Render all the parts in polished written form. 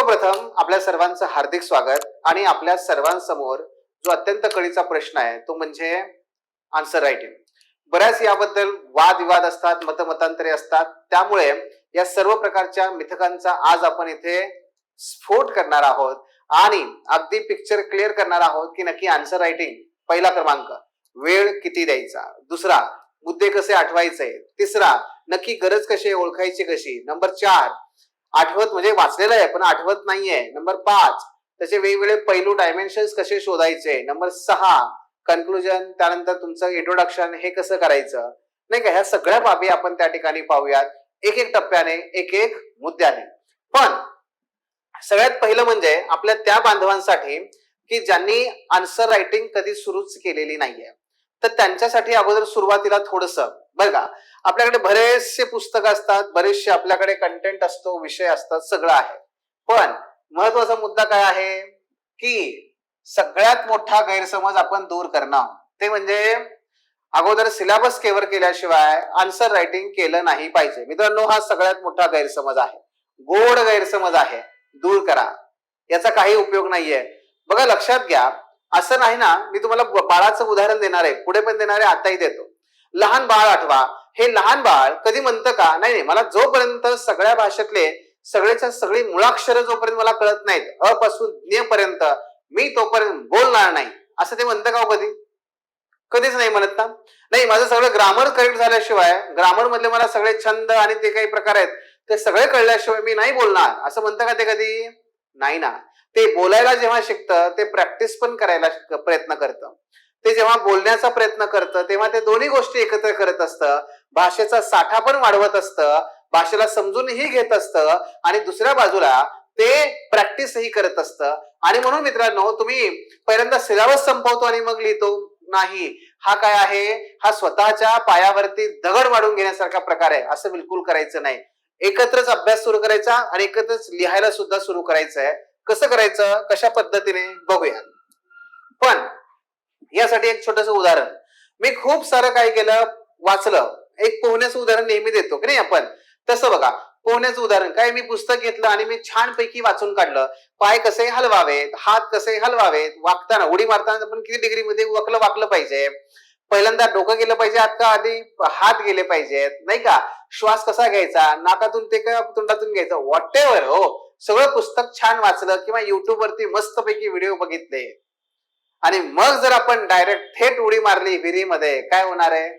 सर्वप्रथम आपल्या सर्वांचं हार्दिक स्वागत आणि आपल्या सर्वांसमोर जो अत्यंत कळीचा प्रश्न आहे तो म्हणजे आन्सर रायटिंग. बऱ्याच याबद्दल वादविवाद असतात, मतमतांतरे असतात. त्यामुळे या सर्व प्रकारच्या मिथकांचा आज आपण इथे स्फोट करणार आहोत आणि अगदी पिक्चर क्लिअर करणार आहोत की नक्की आन्सर रायटिंग पहिला क्रमांक, वेळ किती द्यायचा, दुसरा मुद्दे कसे आठवायचे, तिसरा नक्की गरज कशी ओळखायची कशी, नंबर 4 आठवत म्हणजे वाचलेलं आहे पण आठवत नाहीये, नंबर 5 त्याचे वेगवेगळे पैलू डायमेन्शन्स कसे शोधायचे, नंबर 6 कन्क्लुजन, त्यानंतर तुमचं इंट्रोडक्शन हे कसं करायचं, नाही का. ह्या सगळ्या बाबी आपण त्या ठिकाणी पाहूयात एक एक टप्प्याने, एक एक मुद्द्याने. पण सगळ्यात पहिलं म्हणजे आपल्या त्या बांधवांसाठी की ज्यांनी आन्सर रायटिंग कधी सुरूच केलेली नाहीये, तर त्यांच्यासाठी अगोदर सुरुवातीला थोडस बरं का, आपल्याकडे बरेचसे पुस्तक असतात, बरेचसे आपल्याकडे कंटेंट असतो, विषय असतात, सगळं आहे. पण महत्वाचा मुद्दा काय आहे की सगळ्यात मोठा गैरसमज आपण दूर करणं, ते म्हणजे अगोदर सिलेबस कव्हर केल्याशिवाय आन्सर रायटिंग केलं नाही पाहिजे. मित्रांनो, हा सगळ्यात मोठा गैरसमज आहे, गोड गैरसमज आहे, दूर करा. याचा काही उपयोग नाहीये. बघा, लक्षात घ्या, असं नाही ना, मी तुम्हाला बाळाचं उदाहरण देणार आहे, पुढे पण देणार आहे, आताही देतो. लहान बाळ आठवा. हे लहान बाळ कधी म्हणतं का, नाही मला जोपर्यंत सगळ्या भाषेतले सगळेच्या सगळी मुळाक्षरं जोपर्यंत मला कळत नाहीत, अ पासून ज्ञ पर्यंत, मी तोपर्यंत बोलणार नाही, असं ते म्हणतं का? कधी कधीच नाही म्हणत ना. नाही, माझं सगळं ग्रामर करेक्ट झाल्याशिवाय, ग्रामर मधले मला सगळे छंद आणि ते काही प्रकार आहेत ते सगळे कळल्याशिवाय मी नाही बोलणार, असं म्हणतं का ते? कधी नाही ना. ते बोलायला जेव्हा शिकतं ते प्रॅक्टिस पण करायला प्रयत्न करतं. ते जेव्हा बोलण्याचा प्रयत्न करतं तेव्हा ते दोन्ही गोष्टी एकत्र करत असतं. भाषेचा साठा पण वाढवत असतं, भाषेला समजूनही घेत असतं आणि दुसऱ्या बाजूला ते प्रॅक्टिसही करत असतं. आणि म्हणून मित्रांनो, तुम्ही पहिल्यांदा सिलेबस संपवतो आणि मग लिहितो नाही, हा काय आहे, हा स्वतःच्या पायावरती दगड वाढून घेण्यासारखा प्रकार आहे. असं बिलकुल करायचं नाही. एकत्रच अभ्यास सुरू करायचा आणि एकत्रच लिहायला सुद्धा सुरू करायचं आहे. कसं करायचं, कशा पद्धतीने बघूया. पण यासाठी एक छोटस उदाहरण, मी खूप सारं काय केलं, वाचलं. एक पोहण्याचं उदाहरण नेहमी देतो की नाही आपण, तसं बघा, पोहण्याचं उदाहरण काय, मी पुस्तक घेतलं आणि मी छानपैकी वाचून काढलं. पाय कसे हलवावेत, हात कसे हलवावेत, वाकताना उडी मारताना आपण किती डिग्रीमध्ये वाकलं पाहिजे, पहिल्यांदा डोकं गेलं पाहिजे आत का आधी हात गेले पाहिजेत, नाही का, श्वास कसा घ्यायचा, नाकातून ते का तोंडातून घ्यायचं, व्हॉट एव्हर. हो, सगळं पुस्तक छान वाचलं किंवा युट्यूब वरती मस्तपैकी व्हिडिओ बघितले आणि मग जर आपण डायरेक्ट थेट उडी मारली विहिरीमध्ये, काय होणार आहे?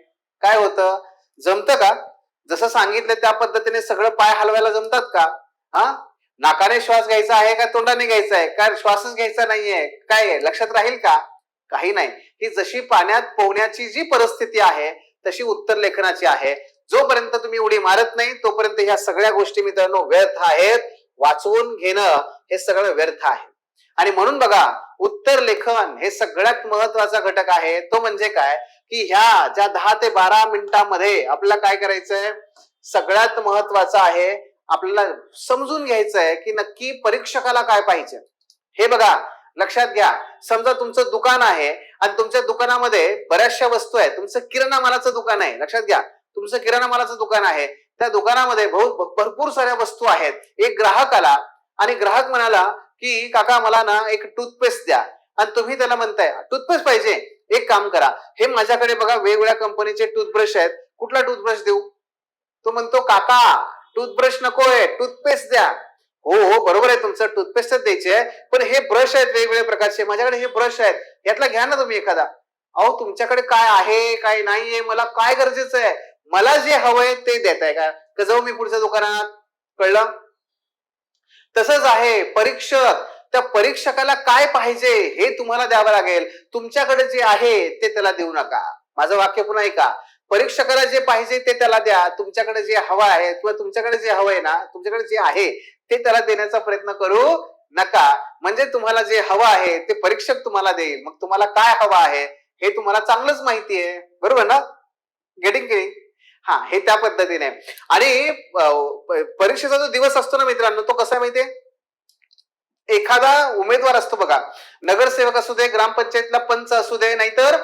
काय होतं? जमतं का? जसं सांगितलं त्या पद्धतीने सगळं पाय हलवायला जमतात का? हा, नाकाने श्वास घ्यायचा आहे का तोंडाने घ्यायचा आहे, काय श्वासच घ्यायचा नाहीये, काय लक्षात राहील का? काही नाही. ही जशी पाण्यात पोहण्याची जी परिस्थिती आहे तशी उत्तर लेखनाची आहे. जोपर्यंत तुम्ही उडी मारत नाही तोपर्यंत ह्या सगळ्या गोष्टी मित्रांनो व्यर्थ आहेत. वाचवून घेणं हे सगळं व्यर्थ आहे. आणि म्हणून बघा, उत्तर लेखन हे सगळ्यात महत्वाचा घटक आहे. तो म्हणजे काय की ह्या ज्या 10 ते 12 मिनिटांमध्ये आपल्याला काय करायचंय, सगळ्यात महत्वाचं आहे आपल्याला समजून घ्यायचंय की नक्की परीक्षकाला काय पाहिजे. हे बघा, लक्षात घ्या, समजा तुमचं दुकान आहे आणि तुमच्या दुकानामध्ये बऱ्याचशा वस्तू आहेत. तुमचं किराणा मालाचं दुकान आहे, लक्षात घ्या, तुमचं किराणा मालाचं दुकान आहे. त्या दुकानामध्ये भरपूर साऱ्या वस्तू आहेत. एक ग्राहक आला आणि ग्राहक म्हणाला की काका मला ना एक टूथपेस्ट द्या, आणि तुम्ही त्याला म्हणताय टूथपेस्ट पाहिजे, एक काम करा, हे माझ्याकडे बघा वेगवेगळ्या कंपनीचे टूथब्रश आहेत, कुठला टूथब्रश देऊ? तो म्हणतो काका टूथब्रश नकोय, टूथपेस्ट द्या. हो हो बरोबर आहे, तुमचं टूथपेस्टच द्यायचे आहे, पण हे ब्रश आहेत वेगवेगळ्या प्रकारचे, माझ्याकडे हे ब्रश आहेत, यातला घ्या ना तुम्ही एखादा. अहो, तुमच्याकडे काय आहे काय नाहीये, मला काय गरजेचं आहे, मला जे हवंय ते देताय का जाऊ मी पुढच्या दुकानात? कळलं? तसंच आहे परीक्षक, त्या परीक्षकाला काय पाहिजे हे तुम्हाला द्यावं लागेल. तुमच्याकडे जे आहे ते त्याला देऊ नका. माझं वाक्य पुन्हा ऐका, परीक्षकाला जे पाहिजे ते त्याला द्या. तुमच्याकडे जे हवं आहे किंवा तुमच्याकडे जे हवंय ना, तुमच्याकडे जे आहे ते त्याला देण्याचा प्रयत्न करू नका. म्हणजे तुम्हाला जे हवं आहे ते परीक्षक तुम्हाला देईल. मग तुम्हाला काय हवं आहे हे तुम्हाला चांगलंच माहिती आहे, बरोबर ना? गेटिंग गेटिंग हा, हे त्या पद्धतीने. आणि परीक्षेचा जो दिवस असतो ना मित्रांनो, तो कसा माहितीये, एखादा उमेदवार असतो बघा, नगरसेवक असू दे, ग्रामपंचायतला पंच असू दे, नाहीतर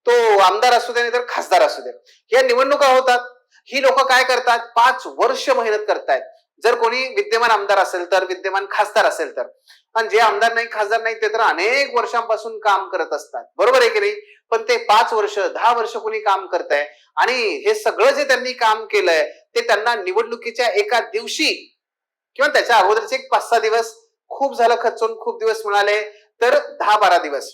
तो आमदार असू दे, नाहीतर खासदार असू दे, या निवडणुका होतात. ही लोक काय करतात, 5 वर्ष मेहनत करतायत. जर कोणी विद्यमान आमदार असेल तर, विद्यमान खासदार असेल तर, आणि जे आमदार नाही खासदार नाही ते तर अनेक वर्षांपासून काम करत असतात, बरोबर आहे की नाही? पण ते 5 वर्ष 10 वर्ष कोणी काम करतंय आणि हे सगळं जे त्यांनी काम केलंय ते त्यांना निवडणुकीच्या एका दिवशी किंवा त्याच्या अगोदरचे एक 5-6 दिवस, खूप झालं खचून खूप दिवस मिळाले तर 10-12 दिवस.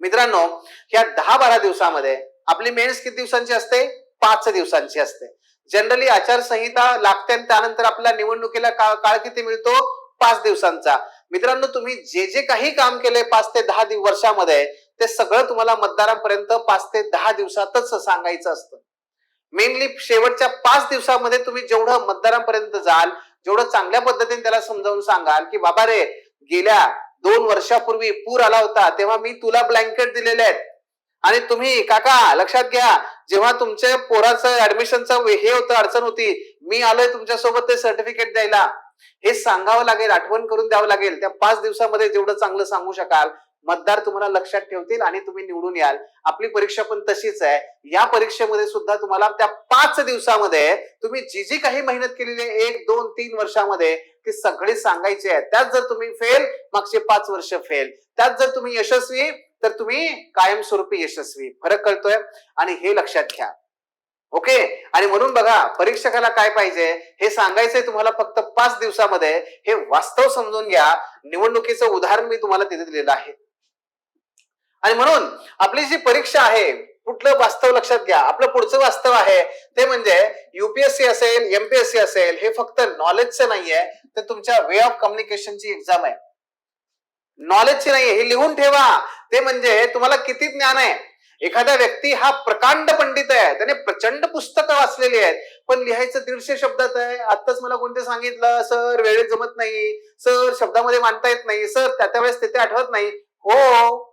मित्रांनो, या 10-12 दिवसामध्ये आपली मेन्स किती दिवसांची असते? 5 दिवसांची असते. जनरली आचारसंहिता लागते आणि त्यानंतर आपल्या निवडणुकीला काळ किती मिळतो? 5 दिवसांचा. मित्रांनो, तुम्ही जे जे काही काम केले 5 ते 10 वर्षामध्ये ते सगळं तुम्हाला मतदारांपर्यंत 5 ते 10 दिवसातच सांगायचं असतं. मेनली शेवटच्या 5 दिवसामध्ये तुम्ही जेवढं मतदारांपर्यंत जाल, जेवढं चांगल्या पद्धतीने त्याला समजावून सांगाल की बाबा रे, गेल्या 2 वर्षापूर्वी पूर आला होता तेव्हा मी तुला ब्लँकेट दिलेले आहेत आणि तुम्ही काका लक्षात घ्या, जेव्हा तुमच्या पोराचं ऍडमिशनचं हे होतं, अडचण होती, मी आलोय तुमच्यासोबत ते सर्टिफिकेट द्यायला. हे सांगावं लागेल, आठवण करून द्यावं लागेल. त्या 5 दिवसामध्ये जेवढं चांगलं सांगू शकाल, मतदार तुम्हाला लक्षात ठेवतील आणि तुम्ही निवडून याल. आपली परीक्षा पण तशीच आहे. या परीक्षेमध्ये सुद्धा तुम्हाला त्या 5 दिवसामध्ये तुम्ही जी जी काही मेहनत केलेली आहे 1, 2, 3 वर्षामध्ये ती सगळी सांगायची आहे. त्यात जर तुम्ही फेल, मागचे 5 वर्ष फेल. त्यात जर तुम्ही यशस्वी, तर तुम्ही कायमस्वरूपी यशस्वी. फरक कळतोय? आणि हे लक्षात घ्या. ओके. आणि म्हणून बघा, परीक्षकाला काय पाहिजे हे सांगायचंय तुम्हाला फक्त 5 दिवसामध्ये. हे वास्तव समजून घ्या. निवडणुकीचं उदाहरण मी तुम्हाला तिथे दिलेलं आहे. आणि म्हणून आपली जी परीक्षा आहे, कुठलं वास्तव लक्षात घ्या, आपलं पुढचं वास्तव आहे ते म्हणजे युपीएससी असेल, एमपीएससी असेल, हे फक्त नॉलेजचं नाहीये, तर तुमच्या वे ऑफ कम्युनिकेशनची एक्झाम आहे. नॉलेजची नाहीये, हे लिहून ठेवा. ते म्हणजे तुम्हाला किती ज्ञान आहे. एखादा व्यक्ती हा प्रकांड पंडित आहे, त्याने प्रचंड पुस्तकं वाचलेली आहेत, पण लिहायचं 150 शब्दात आहे. आताच मला कोणते सांगितलं, सर वेळेत जमत नाही, सर शब्दामध्ये मांडता येत नाही, सर त्या वेळेस तिथे आठवत नाही. हो,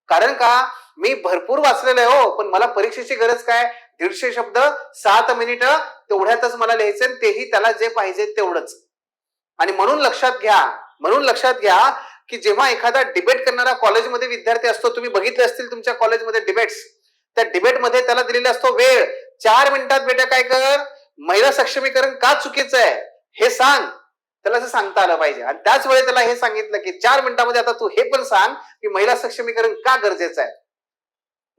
कारण का मी भरपूर वाचलेलं आहे हो, पण मला परीक्षेची गरज काय? 150 शब्द 7 मिनिटं तेवढ्यातच मला लिहायचं, तेही त्याला जे पाहिजे तेवढंच. आणि म्हणून लक्षात घ्या की जेव्हा एखादा डिबेट करणारा कॉलेजमध्ये विद्यार्थी असतो, तुम्ही बघितले असतील तुमच्या कॉलेजमध्ये डिबेट्स, त्या डिबेटमध्ये त्याला दिलेला असतो वेळ. 4 मिनिटात बेटा काय कर, महिला सक्षमीकरण का चुकीचं आहे हे सांग. त्याला असं सांगता आलं पाहिजे. आणि त्याच वेळी त्याला हे सांगितलं की 4 मिनिटामध्ये आता तू हे पण सांग की महिला सक्षमीकरण का गरजेचं आहे.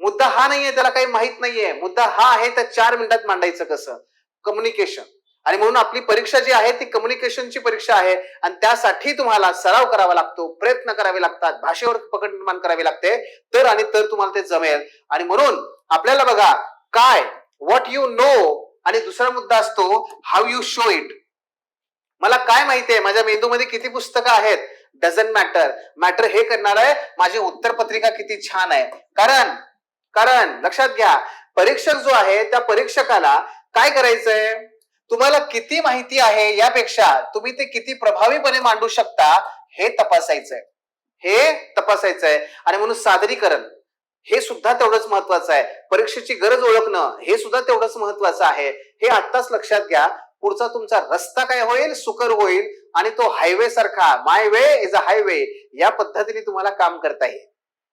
मुद्दा हा नाहीये, त्याला काही माहित नाहीये. मुद्दा हा आहे तर 4 मिनिटात मांडायचं कसं, कम्युनिकेशन. आणि म्हणून आपली परीक्षा जी आहे ती कम्युनिकेशनची परीक्षा आहे आणि त्यासाठी तुम्हाला सराव करावा लागतो, प्रयत्न करावे लागतात, भाषेवर पकड निर्माण करावी लागते, तर तुम्हाला ते जमेल. आणि म्हणून आपल्याला बघा काय, व्हॉट यू नो, आणि दुसरा मुद्दा असतो हाऊ यू शो इट. मला काय माहितीये, माझ्या मेंदूमध्ये किती पुस्तकं आहेत, डझंट मॅटर. मॅटर हे करणार आहे माझी उत्तरपत्रिका किती छान आहे. कारण लक्षात घ्या, परीक्षक जो आहे त्या परीक्षकाला काय करायचंय, तुम्हाला किती माहिती आहे यापेक्षा तुम्ही ते किती प्रभावीपणे मांडू शकता हे तपासायचंय. आणि म्हणून सादरीकरण हे सुद्धा तेवढंच महत्वाचं आहे. परीक्षेची गरज ओळखणं हे सुद्धा तेवढंच महत्वाचं आहे. हे आत्ताच लक्षात घ्या. पुढचा तुमचा रस्ता काय होईल, सुकर होईल आणि तो हायवे सारखा, my way is a highway, या पद्धतीने तुम्हाला काम करता येईल.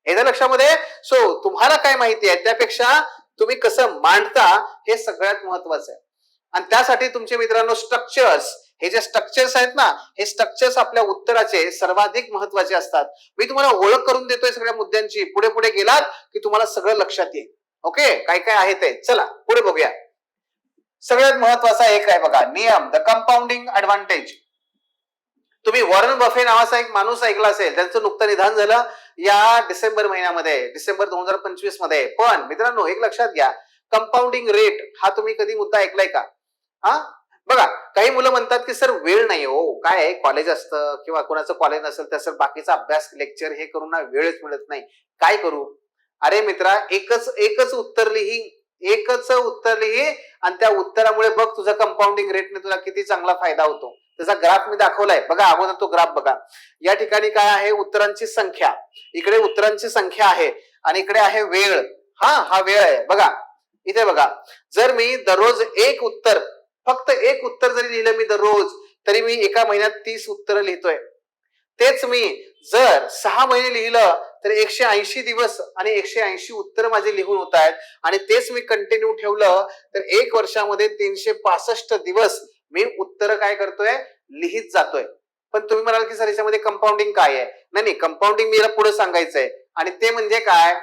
हे जर लक्षामध्ये. सो तुम्हाला काय माहिती आहे त्यापेक्षा तुम्ही कसं मांडता हे सगळ्यात महत्वाचं आहे. आणि त्यासाठी तुमचे मित्रांनो स्ट्रक्चर्स, हे जे स्ट्रक्चर्स आहेत ना, हे स्ट्रक्चर्स आपल्या उत्तराचे सर्वाधिक महत्वाचे असतात. मी तुम्हाला ओळख करून देतोय सगळ्या मुद्द्यांची. पुढे पुढे गेलात की तुम्हाला सगळं लक्षात येईल. ओके, काय काय आहे ते चला पुढे बघूया. सगळ्यात महत्वाचा एक आहे बघा, नियम, द कंपाऊंडिंग ऍडव्हान्टेज. तुम्ही वॉरन बफे नावाचा एक माणूस ऐकला असेल, त्यांचं नुकतं निधन झालं या डिसेंबर महिन्यामध्ये, डिसेंबर 2025 मध्ये. पण मित्रांनो एक लक्षात घ्या, कंपाऊंडिंग रेट हा तुम्ही कधी मुद्दा ऐकलाय का? बघा, काही मुलं म्हणतात की सर वेळ नाही हो, काय कॉलेज असतं किंवा कोणाचं कॉलेज नसेल तर सर बाकीचा अभ्यास लेक्चर हे करून ना वेळच मिळत नाही, काय करू? अरे मित्रा, एकच उत्तर लिही आणि त्या उत्तरामुळे बघ तुझा कंपाऊंडिंग रेटने तुला किती चांगला फायदा होतो. त्याचा ग्राफ मी दाखवलाय बघा, अगोदर तो ग्राफ बघा. या ठिकाणी काय आहे, उत्तरांची संख्या, इकडे उत्तरांची संख्या आहे आणि इकडे आहे वेळ. हा वेळ आहे बघा. इथे बघा, जर मी दररोज फक्त एक उत्तर जरी लिहिलं मी दररोज, तरी मी एका महिन्यात 30 उत्तर लिहितोय. तेच मी जर 6 महिने लिहिलं तर 180 दिवस आणि 180 उत्तर माझे लिहून होत आहेत. आणि तेच मी कंटिन्यू ठेवलं तर 1 वर्षामध्ये 365 दिवस मी उत्तर काय करतोय, लिहित जातोय. पण तुम्ही म्हणाल की सर याच्यामध्ये कंपाऊंडिंग काय आहे? नाही नाही, कंपाऊंडिंग मी पुढे सांगायचंय. आणि ते म्हणजे काय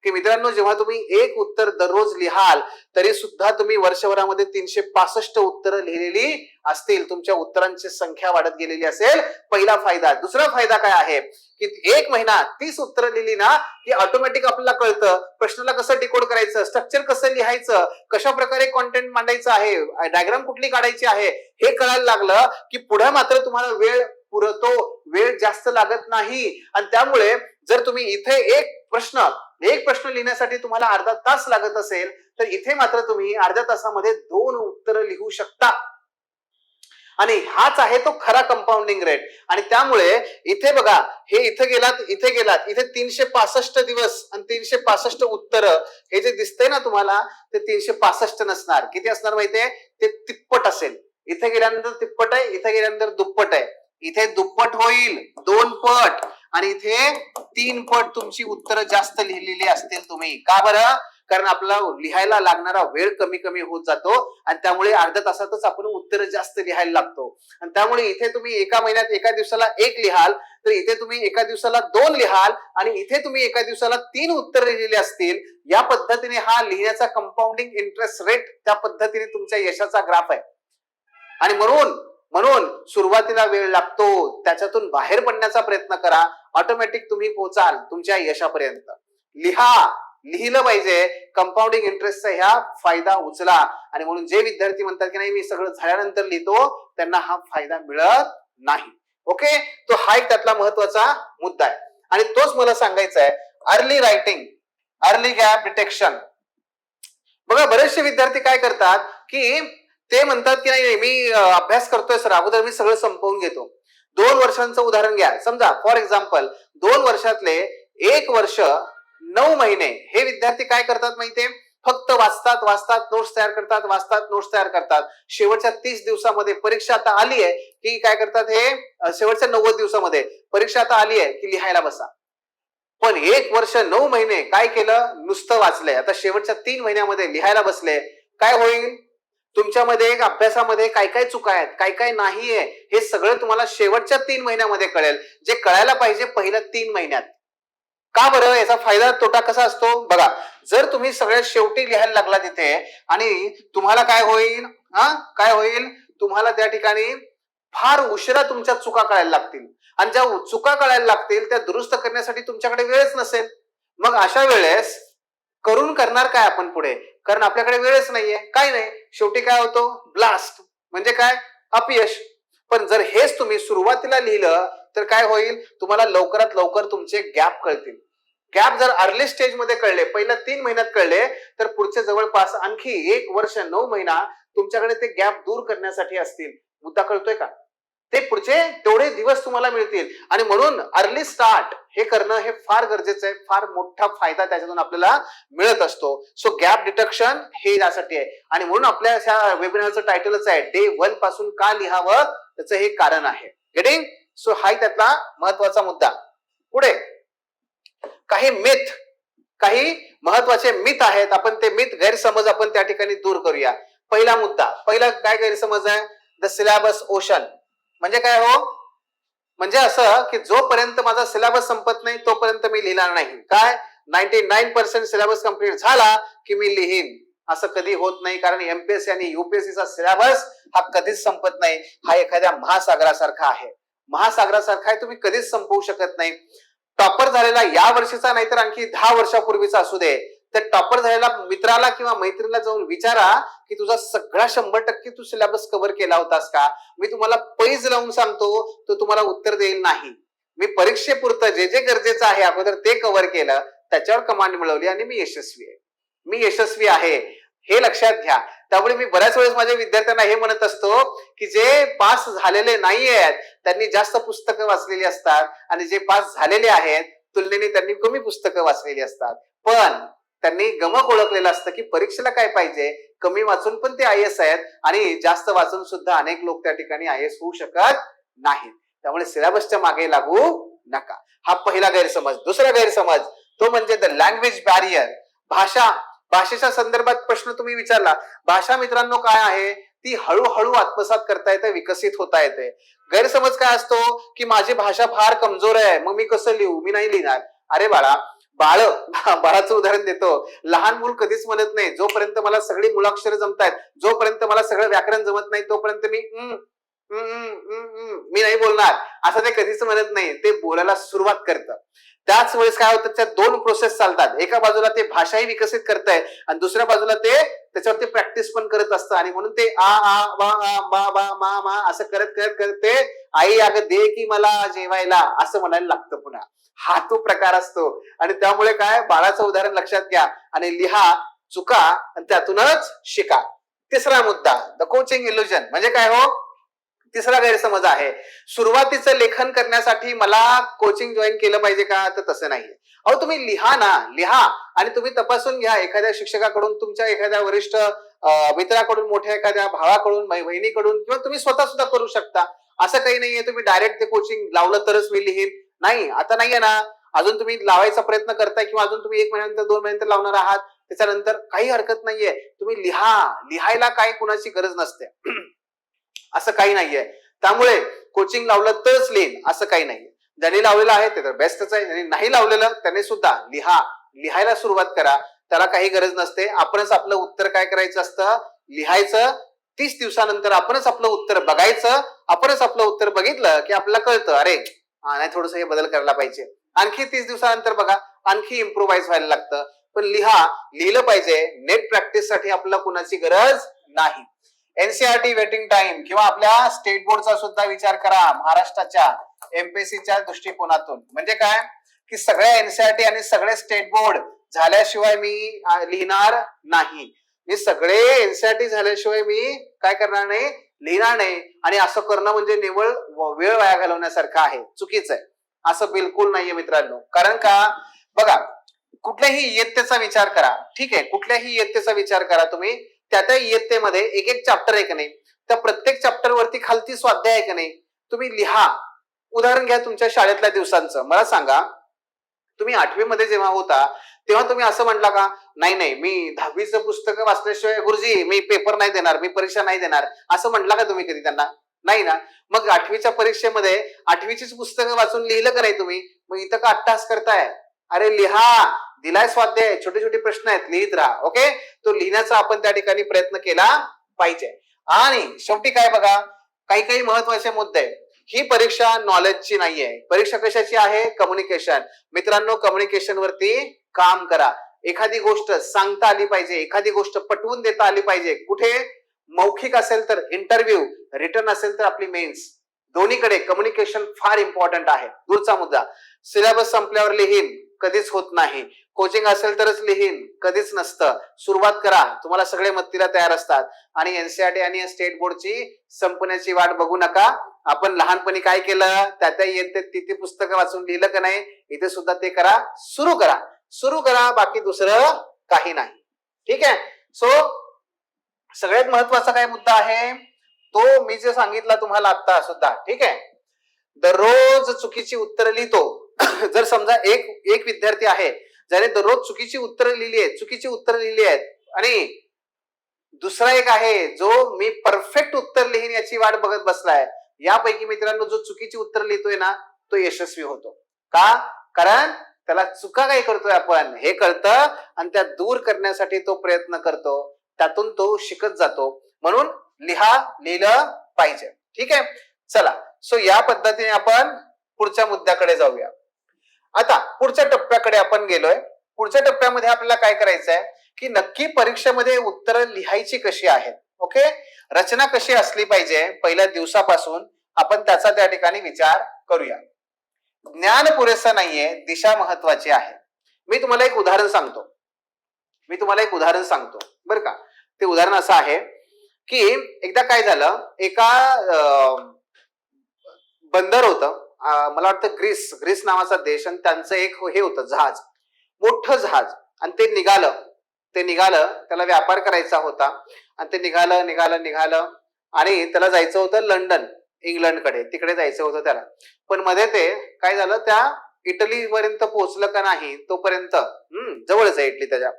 की मित्रांनो, जेव्हा तुम्ही एक उत्तर दररोज लिहाल तरी सुद्धा तुम्ही वर्षभरामध्ये 365 उत्तरं लिहिलेली असतील, तुमच्या उत्तरांची संख्या वाढत गेलेली असेल. पहिला फायदा. दुसरा फायदा काय आहे की 1 महिना 30 उत्तरं लिहिली ना की ऑटोमॅटिक आपल्याला कळतं प्रश्नाला कसं डिकोड करायचं, स्ट्रक्चर कसं लिहायचं, कशा प्रकारे कॉन्टेंट मांडायचं आहे, डायग्राम कुठली काढायची आहे, हे कळायला लागलं की पुढे मात्र तुम्हाला वेळ पुरतो, वेळ जास्त लागत नाही. आणि त्यामुळे जर तुम्ही इथे एक प्रश्न लिहिण्यासाठी तुम्हाला अर्धा तास लागत असेल तर इथे मात्र तुम्ही अर्ध्या तासामध्ये 2 उत्तरं लिहू शकता. आणि हाच आहे तो खरा कंपाऊंडिंग रेट. आणि त्यामुळे इथे बघा, हे इथे गेलात, इथे 365 दिवस आणि 365 उत्तर, हे जे दिसतंय ना तुम्हाला ते 365 नसणार. किती असणार माहितीये? ते तिप्पट असेल. इथे गेल्यानंतर तिप्पट आहे, इथे गेल्यानंतर दुप्पट आहे. इथे दुप्पट होईल, 2 पट, आणि इथे 3 पट तुमची उत्तरं जास्त लिहिलेली असतील तुम्ही. का बरं? कारण आपला लिहायला लागणारा वेळ कमी कमी होत जातो आणि त्यामुळे अर्ध्या तासातच आपण उत्तर जास्त लिहायला लागतो. आणि त्यामुळे इथे तुम्ही एका महिन्यात एका दिवसाला 1 लिहाल तर इथे तुम्ही एका दिवसाला 2 लिहाल आणि इथे तुम्ही एका दिवसाला 3 उत्तर लिहिलेली असतील. या पद्धतीने हा लिहिण्याचा कंपाऊंडिंग इंटरेस्ट रेट, त्या पद्धतीने तुमच्या यशाचा ग्राफ आहे. आणि म्हणून सुरुवातीला वेळ लागतो, त्याच्यातून बाहेर पडण्याचा प्रयत्न करा, ऑटोमॅटिक तुम्ही पोहोचाल तुमच्या यशापर्यंत. लिहिलं पाहिजे, कंपाऊंडिंग इंटरेस्टचा ह्या फायदा उचला. आणि म्हणून जे विद्यार्थी म्हणतात की नाही मी सगळं झाल्यानंतर लिहितो, त्यांना हा फायदा मिळत नाही. ओके, तो हा एक त्यातला महत्वाचा मुद्दा आहे. आणि तोच मला सांगायचा आहे, early writing, early gap detection. बघा, बरेचसे विद्यार्थी काय करतात की ते म्हणतात की नाही मी अभ्यास करतोय सर, अगोदर मी सगळं संपवून घेतो. 2 वर्षांचं उदाहरण घ्या. समजा फॉर एक्झाम्पल 2 वर्षातले 1 वर्ष 9 महिने हे विद्यार्थी काय करतात माहितीये? फक्त वाचतात, नोट्स तयार करतात. शेवटच्या 30 दिवसामध्ये परीक्षा आता आली आहे की काय करतात, हे शेवटच्या 90 दिवसामध्ये परीक्षा आता आली आहे की लिहायला बसा. पण 1 वर्ष 9 महिने काय केलं? नुसतं वाचलंय. आता शेवटच्या 3 महिन्यामध्ये लिहायला बसले. काय होईल? तुमच्यामध्ये एक अभ्यासामध्ये काय काय चुका आहेत, काय काय नाहीये, हे सगळं तुम्हाला शेवटच्या 3 महिन्यामध्ये कळेल, जे कळायला पाहिजे पहिल्या 3 महिन्यात. का बरं? याचा फायदा तोटा कसा असतो बघा. जर तुम्ही सगळ्यात शेवटी लिहायला लागला तिथे आणि तुम्हाला काय होईल, तुम्हाला त्या ठिकाणी फार उशिरा तुमच्या चुका कळायला लागतील. आणि ज्या चुका कळायला लागतील त्या दुरुस्त करण्यासाठी तुमच्याकडे वेळच नसेल. मग अशा वेळेस करून करणार काय आपण पुढे? कारण आपल्याकडे वेळच नाहीये. काय नाही, शेवटी काय होतो? ब्लास्ट. म्हणजे काय? अपयश. पण जर हेच तुम्ही सुरुवातीला लिहिलं तर काय होईल? तुम्हाला लवकरात लवकर तुमचे गॅप कळतील. गॅप जर अर्ली स्टेज मध्ये कळले, पहिल्या 3 महिन्यात कळले, तर पुढचे जवळपास आणखी 1 वर्ष 9 महिना तुमच्याकडे ते गॅप दूर करण्यासाठी असतील. मुद्दा कळतोय का? ते पुढचे तेवढे दिवस तुम्हाला मिळतील. आणि म्हणून अर्ली स्टार्ट हे करणं हे फार गरजेचं आहे. फार मोठा फायदा त्याच्यातून आपल्याला मिळत असतो. सो गॅप डिटेक्शन हे यासाठी आहे. आणि म्हणून आपल्या ह्या वेबिनारचं टायटलच आहे, डे 1 पासून का लिहावं, त्याचं हे कारण आहे. गेटिंग? सो हा त्यातला महत्वाचा मुद्दा. पुढे काही महत्वाचे मिथ आहेत. आपण ते मिथ, गैरसमज आपण त्या ठिकाणी दूर करूया. पहिला काय गैरसमज आहे? The syllabus ocean. म्हणजे काय हो? म्हणजे असं की जोपर्यंत माझा सिलेबस संपत नाही तोपर्यंत मी लिहिणार नाही. काय? 99% सिलेबस कंप्लीट झाला की मी लिहीन. असं कधी होत नाही, कारण एमपीएससी आणि युपीएससीचा सिलेबस हा कधीच संपत नाही. हा एखाद्या महासागरासारखा आहे. तुम्ही कधीच संपवू शकत नाही. टॉपर झालेला या वर्षीचा नाही तर आणखी 10 वर्षापूर्वीचा असू दे, त्या टॉपर झालेला मित्राला किंवा मैत्रिणीला जाऊन विचारा की तुझा सगळा 100% तू सिलेबस कव्हर केला होतास का? मी तुम्हाला पैज लावून सांगतो, तो तुम्हाला उत्तर देईल नाही. मी परीक्षेपुरतं जे जे गरजेचं आहे अगोदर ते कव्हर केलं, त्याच्यावर कमांड मिळवली आणि मी यशस्वी आहे. हे लक्षात घ्या. त्यामुळे मी बऱ्याच वेळेस माझ्या विद्यार्थ्यांना हे म्हणत असतो की जे पास झालेले नाहीयेत त्यांनी जास्त पुस्तकं वाचलेली असतात आणि जे पास झालेले आहेत तुलनेने त्यांनी कमी पुस्तकं वाचलेली असतात. पण त्यांनी गमक ओळखलेलं असतं की परीक्षेला काय पाहिजे, कमी वाचून पण ते आयएस आहेत आणि जास्त वाचून सुद्धा अनेक लोक त्या ठिकाणी आयएस होऊ शकत नाहीत. त्यामुळे सिलेबसच्या मागे लागू नका. हा पहिला गैरसमज. दुसरा गैरसमज तो म्हणजे द लँग्वेज बॅरियर. भाषेच्या संदर्भात प्रश्न तुम्ही विचारला. भाषा मित्रांनो काय आहे? ती हळूहळू आत्मसात करता येते, विकसित होता येते. गैरसमज काय असतो की माझी भाषा फार कमजोर आहे, मग मी कसं लिहू, मी नाही लिहिणार. अरे बाळा, बाळाचं उदाहरण देतो. लहान मूल कधीच म्हणत नाही जोपर्यंत मला सगळी मुळाक्षरं जमतायत, जोपर्यंत मला सगळं व्याकरण जमत नाही तोपर्यंत मी नाही बोलणार, असं ते कधीच म्हणत नाही. ते बोलायला सुरुवात करतं. त्याच वेळेस काय होतं, त्या दोन प्रोसेस चालतात. एका बाजूला ते भाषाही विकसित करतंय आणि दुसऱ्या बाजूला ते त्याच्यावरती प्रॅक्टिस पण करत असतं. आणि म्हणून ते आ आ बा आ बा बा मा मा असं करत करत करत ते आई अगं दे की मला जेवायला असं म्हणायला लागतं पुन्हा. हा तो प्रकार असतो. आणि त्यामुळे काय, बाळाचं उदाहरण लक्षात घ्या आणि लिहा, चुका आणि त्यातूनच शिका. तिसरा मुद्दा, द कोचिंग इल्युजन म्हणजे काय हो, तिसरा गैरसमज आहे. सुरुवातीचं लेखन करण्यासाठी मला कोचिंग जॉईन केलं पाहिजे का, तर तसं नाहीये. अहो तुम्ही लिहा ना, लिहा आणि तुम्ही तपासून घ्या एखाद्या शिक्षकाकडून, तुमच्या एखाद्या वरिष्ठ मित्राकडून, मोठ्या एखाद्या भावाकडून, बहिणीकडून, किंवा तुम्ही स्वतः सुद्धा करू शकता. असं काही नाहीये तुम्ही डायरेक्ट ते कोचिंग लावलं तरच मी लिहीन, नाही. आता नाहीये ना, अजून तुम्ही लावायचा प्रयत्न करताय किंवा अजून तुम्ही 1 महिन्यानंतर 2 महिन्यानंतर लावणार आहात, त्याच्यानंतर काही हरकत नाहीये. तुम्ही लिहा, लिहायला काही कुणाची गरज नसते. असं काही नाहीये. त्यामुळे कोचिंग लावलं तरच लिहीन असं काही नाहीये. ज्यांनी लावलेलं आहे ते तर बेस्टच आहे, ज्यांनी नाही लावलेलं त्यांनी सुद्धा लिहा, लिहायला सुरुवात करा. त्याला काही गरज नसते. आपणच आपलं उत्तर काय करायचं असतं, लिहायचं. 30 दिवसानंतर आपणच आपलं उत्तर बघायचं. आपणच आपलं उत्तर बघितलं की आपल्याला कळतं, अरे नाही थोडंसं हे बदल करायला पाहिजे. आणखी 30 दिवसानंतर बघा, आणखी इम्प्रोव्हाइज व्हायला लागतं. पण लिहिलं पाहिजे. नेट प्रॅक्टिस साठी आपल्याला कुणाची गरज नाही. एनसीआरटी वेटिंग टाइम किंवा आपल्या स्टेट बोर्डचा सुद्धा विचार करा, महाराष्ट्राच्या एमपीएससीच्या दृष्टिकोनातून. म्हणजे काय की सगळ्या एनसीआरटी आणि सगळे स्टेट बोर्ड झाल्याशिवाय मी लिहिणार नाही. मी सगळे एनसीआरटी झाल्याशिवाय मी काय करणार नाही, लिहिणार नाही. आणि असं करणं म्हणजे निव्वळ वेळ वाया घालवण्यासारखं आहे, चुकीचं आहे. असं बिलकुल नाहीये मित्रांनो. कारण का, बघा, कुठल्याही इयत्तेचा विचार करा, ठीक आहे, कुठल्याही इयत्तेचा विचार करा तुम्ही. त्या इयत्तेमध्ये एक एक चॅप्टर आहे का नाही, त्या प्रत्येक चॅप्टर वरती खालती स्वाध्याय आहे का नाही, तुम्ही लिहा. उदाहरण घ्या तुमच्या शाळेतल्या दिवसांचं. मला सांगा, तुम्ही 8वी मध्ये जेव्हा होता तेव्हा तुम्ही असं म्हटला का, नाही नाही मी 10वीचं पुस्तक वाचल्याशिवाय गुरुजी मी पेपर नाही देणार, मी परीक्षा नाही देणार, असं म्हटला का तुम्ही कधी त्यांना? नाही ना. मग 8वीच्या परीक्षेमध्ये 8वीचीच पुस्तकं वाचून लिहिलं का नाही तुम्ही? मग इथं का अट्टास करताय? अरे लिहा, दिलाय स्वाध्याय, छोटे छोटे प्रश्न आहेत, लिहित राहा. ओके, तो लिहिण्याचा आपण त्या ठिकाणी प्रयत्न केला पाहिजे. आणि शेवटी काय बघा, काही काही महत्वाचे मुद्दे आहेत. ही परीक्षा नॉलेजची नाहीये. परीक्षा कशाची आहे? कम्युनिकेशन. मित्रांनो, कम्युनिकेशन वरती काम करा. एखादी गोष्ट सांगता आली पाहिजे, एखादी गोष्ट पटवून देता आली पाहिजे. कुठे? मौखिक असेल तर इंटरव्ह्यू, रिटर्न असेल तर आपली मेन्स, दोन्हीकडे कम्युनिकेशन फार इम्पॉर्टंट आहे. दूरचा मुद्दा. सिलेबस संपल्यावर लिहीन, कधीच होत नाही. कोचिंग असेल तरच लिहीन, कधीच नसतं. सुरुवात करा, तुम्हाला सगळे मदतीला तयार असतात. आणि एनसीआरटी आणि स्टेट बोर्डची संपण्याची वाट बघू नका. आपण लहानपणी काय केलं, त्या इयत्तेत ती पुस्तकं वाचून लिहिलं का नाही, इथे सुद्धा ते करा. सुरू करा, सुरू करा, बाकी दुसरं काही नाही. ठीक आहे. सो सगळ्यात महत्वाचा काय मुद्दा आहे, तो मी जे सांगितला तुम्हाला आता सुद्धा. ठीक आहे. दररोज चुकीची उत्तरं लिहितो. जर समजा एक विद्यार्थी आहे ज्याने दररोज चुकीची उत्तरं लिहिली आहेत, आणि दुसरा एक आहे जो मी परफेक्ट उत्तर लिहीन याची वाट बघत बसलाय. यापैकी मित्रांनो, जो चुकीची उत्तर लिहितोय ना, तो यशस्वी होतो. का? कारण त्याला चुका काय करतोय आपण हे कळतं आणि त्या दूर करण्यासाठी तो प्रयत्न करतो. त्यातून तो शिकत जातो. म्हणून लिहिलं पाहिजे. ठीक आहे. चला, सो या पद्धतीने आपण पुढच्या मुद्द्याकडे जाऊया. आता पुढच्या टप्प्याकडे आपण गेलोय. पुढच्या टप्प्यामध्ये आपल्याला काय करायचंय की नक्की परीक्षेमध्ये उत्तरं लिहायची कशी आहेत. ओके, रचना कशी असली पाहिजे पहिल्या दिवसापासून आपण त्याचा त्या ठिकाणी विचार करूया. ज्ञान पुरेसं नाहीये, दिशा महत्वाची आहे. मी तुम्हाला एक उदाहरण सांगतो बरं का. ते उदाहरण असं आहे की एकदा काय झालं, एका बंदर होतं, मला वाटतं ग्रीस नावाचा देश, आणि त्यांचं एक हे होतं जहाज, मोठं जहाज. आणि ते निघालं, त्याला व्यापार करायचा होता. आणि ते निघालं आणि त्याला जायचं होतं लंडन, इंग्लंडकडे, तिकडे जायचं होतं त्याला. पण मध्ये ते काय झालं, त्या इटली पर्यंत पोहोचलं का नाही तोपर्यंत, जवळच आहे इटली, त्याच्या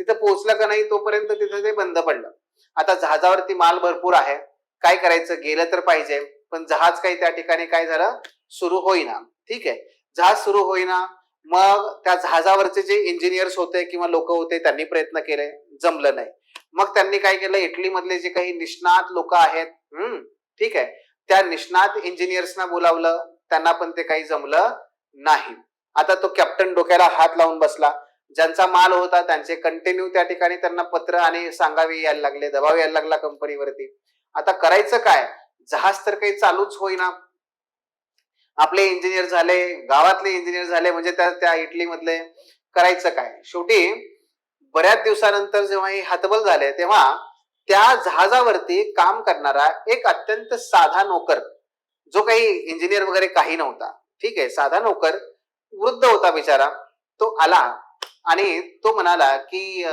तिथं पोहोचलं का नाही तोपर्यंत तिथं ते बंद पडलं. आता जहाजावरती माल भरपूर आहे, काय करायचं, गेलं तर पाहिजे, पण जहाज काही त्या ठिकाणी काय झालं, सुरू होईना. ठीक आहे, जहाज सुरू होईना. मग त्या जहाजावरचे जे इंजिनियर्स होते किंवा लोक होते त्यांनी प्रयत्न केले, जमलं नाही. मग त्यांनी काय केलं, इटली मधले जे काही निष्णात लोक आहेत, ठीक आहे, त्या निष्णात इंजिनियर्सना बोलावलं, त्यांना पण ते काही जमलं नाही. आता तो कॅप्टन डोक्याला हात लावून बसला. ज्यांचा माल होता त्यांचे कंटिन्यू त्या ठिकाणी त्यांना पत्र आणि सांगावे यायला लागले, दबाव यायला लागला कंपनीवरती. आता करायचं काय, जहाज तर काही चालूच होईना. आपले इंजिनियर झाले, गावातले इंजिनियर झाले, म्हणजे त्या इटली मधले, करायचं काय. शेवटी बऱ्याच दिवसानंतर जेव्हा हे हतबल झाले, तेव्हा त्या जहाजावरती काम करणारा एक अत्यंत साधा नोकर, जो काही इंजिनियर वगैरे काही नव्हता, ठीक आहे, साधा नोकर, वृद्ध होता बिचारा, तो आला आणि तो म्हणाला की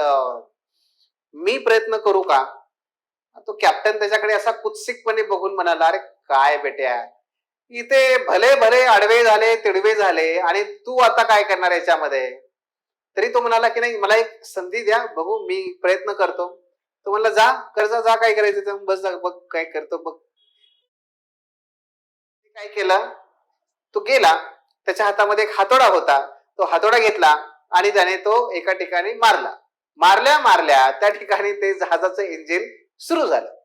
मी प्रयत्न करू का. तो कॅप्टन त्याच्याकडे असा कुत्सिकपणे बघून म्हणाला, अरे काय बेट्या, इथे भले भले आडवे झाले, तिडवे झाले, आणि तू आता काय करणार याच्यामध्ये. तरी तो म्हणाला की नाही, मला एक संधी द्या, बघू, मी प्रयत्न करतो. तो म्हणला, जा कर्जा, जा, काय करायचं बस, जा, बघ काय करतो बघ. काय केलं, तो गेला, त्याच्या हातामध्ये एक हातोडा होता, तो हातोडा घेतला आणि त्याने तो एका ठिकाणी मारला. मारल्या मारल्या त्या ठिकाणी ते जहाजाचं इंजिन सुरू झालं.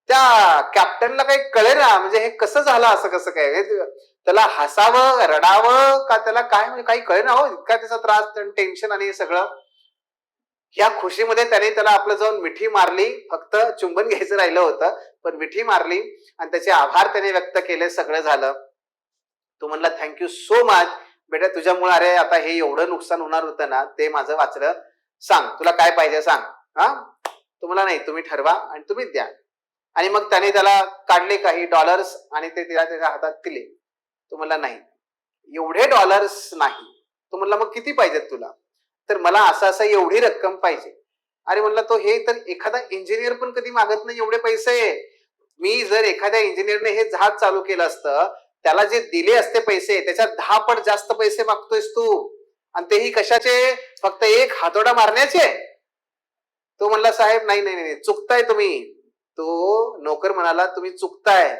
त्या कॅप्टनला काही कळेना, म्हणजे हे कसं झालं, असं कसं काय, त्याला हसावं, रडावं का, त्याला काय म्हणजे काही कळेना हो, इतका त्याचा त्रास, टेन्शन आणि सगळं. या खुशीमध्ये त्याने त्याला आपलं जाऊन मिठी मारली, फक्त चुंबन घ्यायचं राहिलं होतं, पण मिठी मारली आणि त्याचे आभार त्याने व्यक्त केले, सगळं झालं. तो म्हणला, थँक्यू सो मच बेटा, तुझ्यामुळे, अरे आता हे एवढं नुकसान होणार होतं ना, ते माझं वाचलं. सांग तुला काय पाहिजे, सांग. हा, तो म्हणला, नाही, तुम्ही ठरवा आणि तुम्हीच द्या. आणि मग त्याने त्याला काढले काही डॉलर्स आणि ते तिला त्याच्या हातात दिले. तो म्हणला, नाही, एवढे डॉलर्स नाही. तो म्हणला, मग किती पाहिजेत तुला. तर मला असं असं एवढी रक्कम पाहिजे. अरे म्हणला, तो हे तर एखादा इंजिनियर पण कधी मागत नाही एवढे पैसे. मी जर एखाद्या इंजिनियरने हे जहाज चालू केलं असतं, त्याला जे दिले असते पैसे, त्याच्या 10 पट जास्त पैसे मागतोयस तू, आणि तेही कशाचे, फक्त एक हातोडा मारण्याचे. तो म्हणला, साहेब नाही नाही नाही, चुकताय तुम्ही. तो नोकर म्हणाला, तुम्ही चुकताय,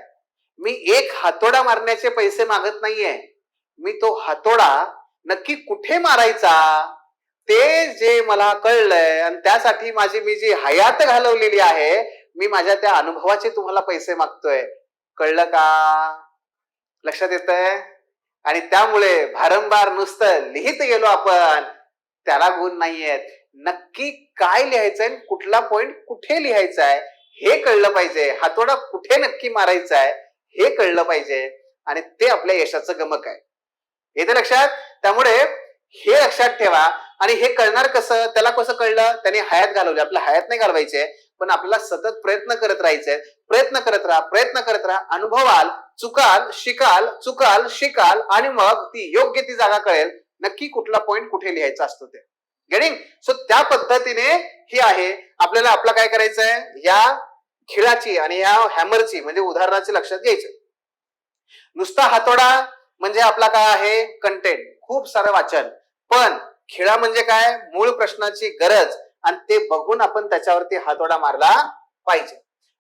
मी एक हातोडा मारण्याचे पैसे मागत नाहीये. मी तो हातोडा नक्की कुठे मारायचा ते जे मला कळलंय, आणि त्यासाठी मी जी हयात घालवलेली आहे, मी माझ्या त्या अनुभवाचे तुम्हाला पैसे मागतोय. कळलं का, लक्षात येतंय. आणि त्यामुळे भारंबार नुसतं लिहित गेलो आपण, त्याला गुण नाहीयेत. नक्की काय लिहायचंय, कुठला पॉइंट कुठे लिहायचा आहे हे कळलं पाहिजे, हातोडा कुठे नक्की मारायचा आहे हे कळलं पाहिजे, आणि ते आपल्या यशाचं गमक आहे. येते लक्षात. त्यामुळे हे लक्षात ठेवा. आणि हे कळणार कसं, त्याला कसं कळलं, त्याने हयात घालवली. आपलं हयात नाही घालवायचे, पण आपल्याला सतत प्रयत्न करत राहायचे, प्रयत्न करत राहा, प्रयत्न करत राहा, अनुभवाल, चुकाल, शिकाल, चुकाल, शिकाल, आणि मग ती योग्य ती जागा कळेल, नक्की कुठला पॉइंट कुठे लिहायचा असतो ते. गेटिंग. सो त्या पद्धतीने ही आहे. आपल्याला आपलं काय करायचंय, या खिळाची आणि या हॅमरची, म्हणजे उदाहरणाची लक्षात घ्यायचं. नुसता हातोडा म्हणजे आपला काय आहे, कंटेंट, खूप सारं वाचन. पण खिळा म्हणजे काय, मूळ प्रश्नाची गरज, आणि ते बघून आपण त्याच्यावरती हातोडा मारला पाहिजे.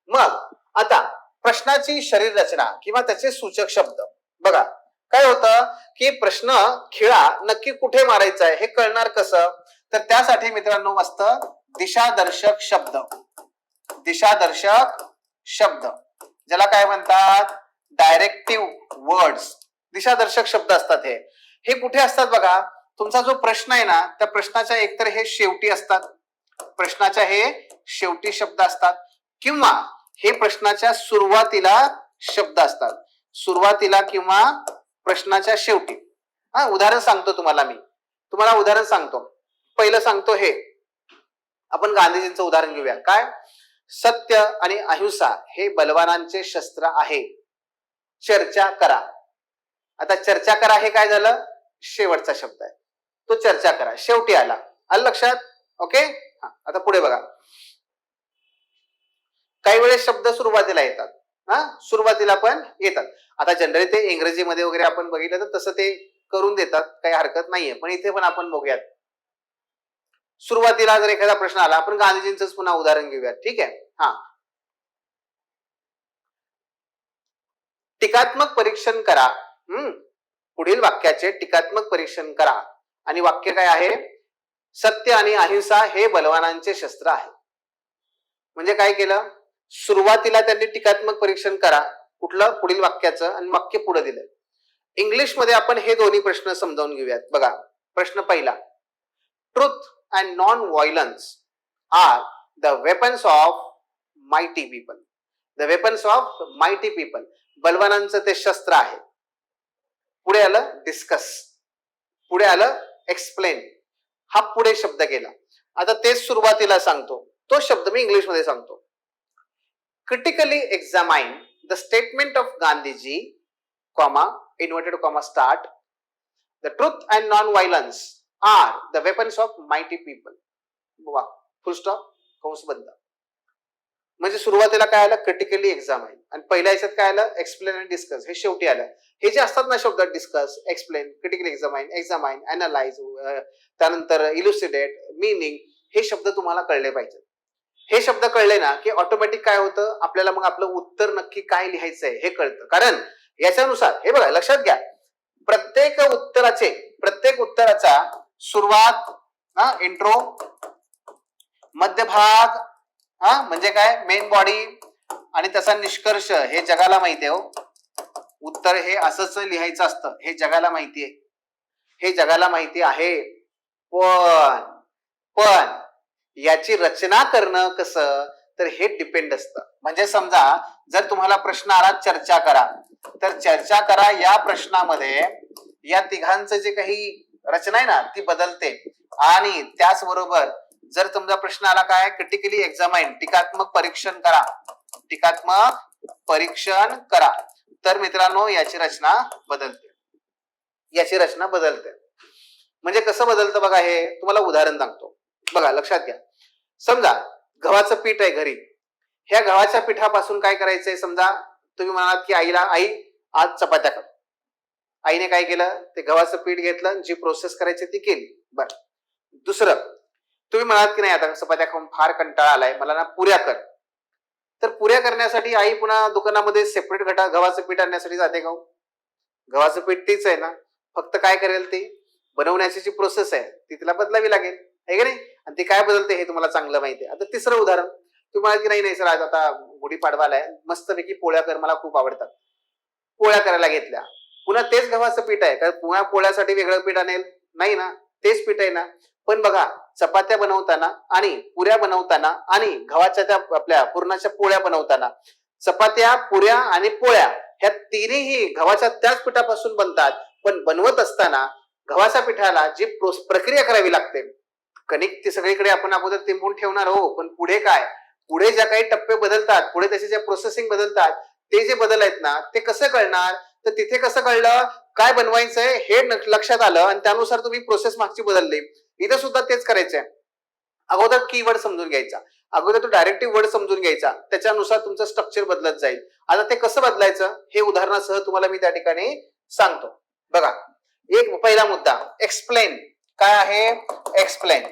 मग आता प्रश्नाची शरीर रचना किंवा त्याचे सूचक शब्द बघा. काय होतं की प्रश्न, खिळा नक्की कुठे मारायचा आहे हे कळणार कसं, तर त्यासाठी मित्रांनो मस्त दिशादर्शक शब्द, दिशादर्शक शब्द, ज्याला काय म्हणतात, डायरेक्टिव्ह वर्ड्स, दिशादर्शक शब्द असतात. हे कुठे असतात बघा. तुमचा जो प्रश्न आहे ना, त्या प्रश्नाच्या एकतर हे शेवटी असतात, प्रश्नाच्या हे शेवटी शब्द असतात, किंवा हे प्रश्नाच्या सुरुवातीला शब्द असतात, सुरुवातीला किंवा प्रश्नाच्या शेवटी. उदाहरण सांगतो तुम्हाला, तुम्हाला उदाहरण सांगतो. पहिलं सांगतो, हे आपण गांधीजींचं उदाहरण घेऊया. काय, सत्य आणि अहिंसा हे बलवानांचे शस्त्र आहे, चर्चा करा. आता चर्चा करा हे काय झालं, शेवटचा शब्द आहे, तो चर्चा करा शेवटी आला. आलं लक्षात. ओके. आता पुढे बघा. काही वेळेस शब्द सुरुवातीला येतात, सुरुवातीला पण येतात. आता जनरली ते इंग्रजीमध्ये वगैरे आपण बघितलं तर तसं ते करून देतात, काही हरकत नाहीये, पण इथे पण आपण बघूयात. सुरुवातीला जर एखादा प्रश्न आला, आपण गांधीजींचंच पुन्हा उदाहरण घेऊया. ठीक आहे. हा, टीकात्मक परीक्षण करा. पुढील वाक्याचे टीकात्मक परीक्षण करा. आणि वाक्य काय आहे? सत्य आणि अहिंसा हे बलवानांचे शस्त्र आहे. म्हणजे काय केलं? सुरुवातीला त्यांनी टीकात्मक परीक्षण करा कुठलं? पुढील वाक्याचं, आणि वाक्य पुढे दिलं. इंग्लिशमध्ये आपण हे दोन्ही प्रश्न समजावून घेऊयात. बघा, प्रश्न पहिला, truth and non violence are the weapons of mighty people. The weapons of mighty people, बलवानांचं ते शस्त्र आहे. पुढे आलं डिस्कस, पुढे आलं एक्सप्लेन, हा पुढे शब्द गेला. आता तेच सुरुवातीला सांगतो, तो शब्द मी इंग्लिश मध्ये सांगतो. Critically examine the statement of Gandhiji, comma, inverted comma start, the truth and non violence are the weapons of mighty people, full stop, कंस बंद. म्हणजे सुरुवातीला काय आलं? क्रिटिकली एक्झामाइन, आणि पहिल्या याच्यात काय आलं? एक्सप्लेन आणि डिस्कस, हे शेवटी आलं. हे जे असतात ना शब्द, डिस्कस, एक्सप्लेन, क्रिटिकली एक्झामाइन, एक्झामाइन, अनालाइज, त्यानंतर इल्युसिडेट, मीनिंग, हे शब्द तुम्हाला कळले पाहिजे. हे शब्द कळले ना की ऑटोमॅटिक काय होतं? आपल्याला मग आपलं उत्तर नक्की काय लिहायचंय हे कळतं. कारण याच्यानुसार, हे बघा लक्षात घ्या, प्रत्येक उत्तराचा सुरुवात, इंट्रो, मध्यभाग, म्हणजे काय? मेन बॉडी, आणि त्याचा निष्कर्ष, हे जगाला माहिती आहे. हो, उत्तर हे असंच लिहायचं असतं, हे जगाला माहिती आहे, हे जगाला माहिती आहे. पण याची रचना करणं कसं, तर हे डिपेंड असतं. म्हणजे समजा जर तुम्हाला प्रश्न आला चर्चा करा, तर चर्चा करा या प्रश्नामध्ये या तिघांचं जे काही रचना आहे ना ती बदलते. आणि त्याचबरोबर जर तुमचा प्रश्न आला काय? क्रिटिकली एक्झामाइन, टीकात्मक परीक्षण करा, टीकात्मक परीक्षण करा, तर मित्रांनो याची रचना बदलते, याची रचना बदलते. म्हणजे कसं बदलतं बघा, हे तुम्हाला उदाहरण सांगतो. बघा लक्षात घ्या, समजा गव्हाचं पीठ आहे घरी. ह्या गव्हाच्या पिठापासून काय करायचंय? समजा तुम्ही म्हणालात की आईला, आई आज चपात्या कर. आईने काय केलं? ते गव्हाचं पीठ घेतलं, जी प्रोसेस करायची ती केली. बरं, दुसरं तुम्ही म्हणालात की नाही आता चपात्या खाऊन फार कंटाळा आलाय, मला ना पुऱ्या कर. तर पुऱ्या करण्यासाठी आई पुन्हा दुकानामध्ये सेपरेट गव्हाचं पीठ आणण्यासाठी जाते का? गव्हाचं पीठ तीच आहे ना, फक्त काय करेल? ती बनवण्याची जी प्रोसेस आहे ती तिला बदलावी लागेल, आहे की नाही? आणि ती काय बदलते हे तुम्हाला चांगलं माहिती आहे. आता तिसरं उदाहरण, तुम्ही म्हणाल की नाही सर आज आता गुढीपाडवा आलाय, मस्तपैकी पोळ्या कर, मला खूप आवडतात. पोळ्या करायला घेतल्या, पुन्हा तेच गव्हाचं पीठ आहे, कारण पुन्हा पोळ्यासाठी वेगळं पीठ आणेल नाही ना, तेच पीठ आहे ना. पण बघा, चपात्या बनवताना आणि पुऱ्या बनवताना आणि गव्हाच्या त्या आपल्या पुरणाच्या पोळ्या बनवताना, चपात्या, पुऱ्या आणि पोळ्या ह्या तिन्ही गव्हाच्या त्याच पिठापासून बनतात. पण बनवत असताना गव्हाच्या पिठाला जी प्रक्रिया करावी लागते, कणिक ती सगळीकडे आपण अगोदर तिंबून ठेवणार हो, पण पुढे काय? पुढे ज्या काही टप्पे बदलतात, पुढे त्याचे जे प्रोसेसिंग बदलतात, ते जे बदल आहेत ना, ते कसं कळणार? तर तिथे कसं कळलं? काय बनवायचंय हे लक्षात आलं आणि त्यानुसार तुम्ही प्रोसेस मागची बदलली. इथे सुद्धा तेच करायचंय. अगोदर कीवर्ड समजून घ्यायचा, अगोदर तो डायरेक्टिव्ह वर्ड समजून घ्यायचा, त्याच्यानुसार तुमचं स्ट्रक्चर बदलत जाईल. आता ते कसं बदलायचं हे उदाहरणासह तुम्हाला मी त्या ठिकाणी सांगतो. बघा, एक पहिला मुद्दा एक्सप्लेन. काय आहे? एक्सप्लेन.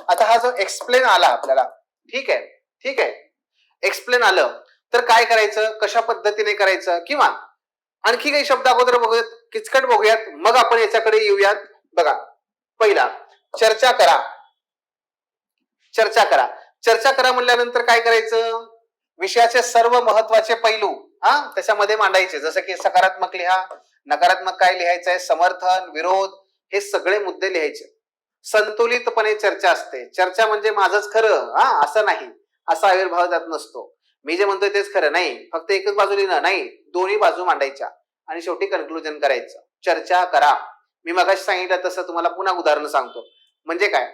आता हा जो एक्सप्लेन आला आपल्याला, ठीक आहे, ठीक आहे, एक्सप्लेन आलं तर काय करायचं, कशा पद्धतीने करायचं, किंवा आणखी काही शब्द अगोदर बघूयात, किचकट बघूयात, मग आपण याच्याकडे येऊयात. बघा, पहिला चर्चा करा. चर्चा करा, चर्चा करा म्हणल्यानंतर काय करायचं? विषयाचे सर्व महत्वाचे पैलू त्याच्यामध्ये मांडायचे, जसं की सकारात्मक लिहा, नकारात्मक काय लिहायचंय, समर्थन, विरोध, हे सगळे मुद्दे लिहायचे. संतुलितपणे चर्चा असते. चर्चा म्हणजे माझंच खरं असं नाही, असा आविर्भाव त्यात नसतो. मी जे म्हणतोय तेच खरं नाही, फक्त एकच बाजू लिहिणं नाही, दोन्ही बाजू मांडायच्या आणि शेवटी कन्क्लुजन करायचं. चर्चा करा. मी मगाशी सांगितलं तसं तुम्हाला पुन्हा उदाहरण सांगतो. म्हणजे काय,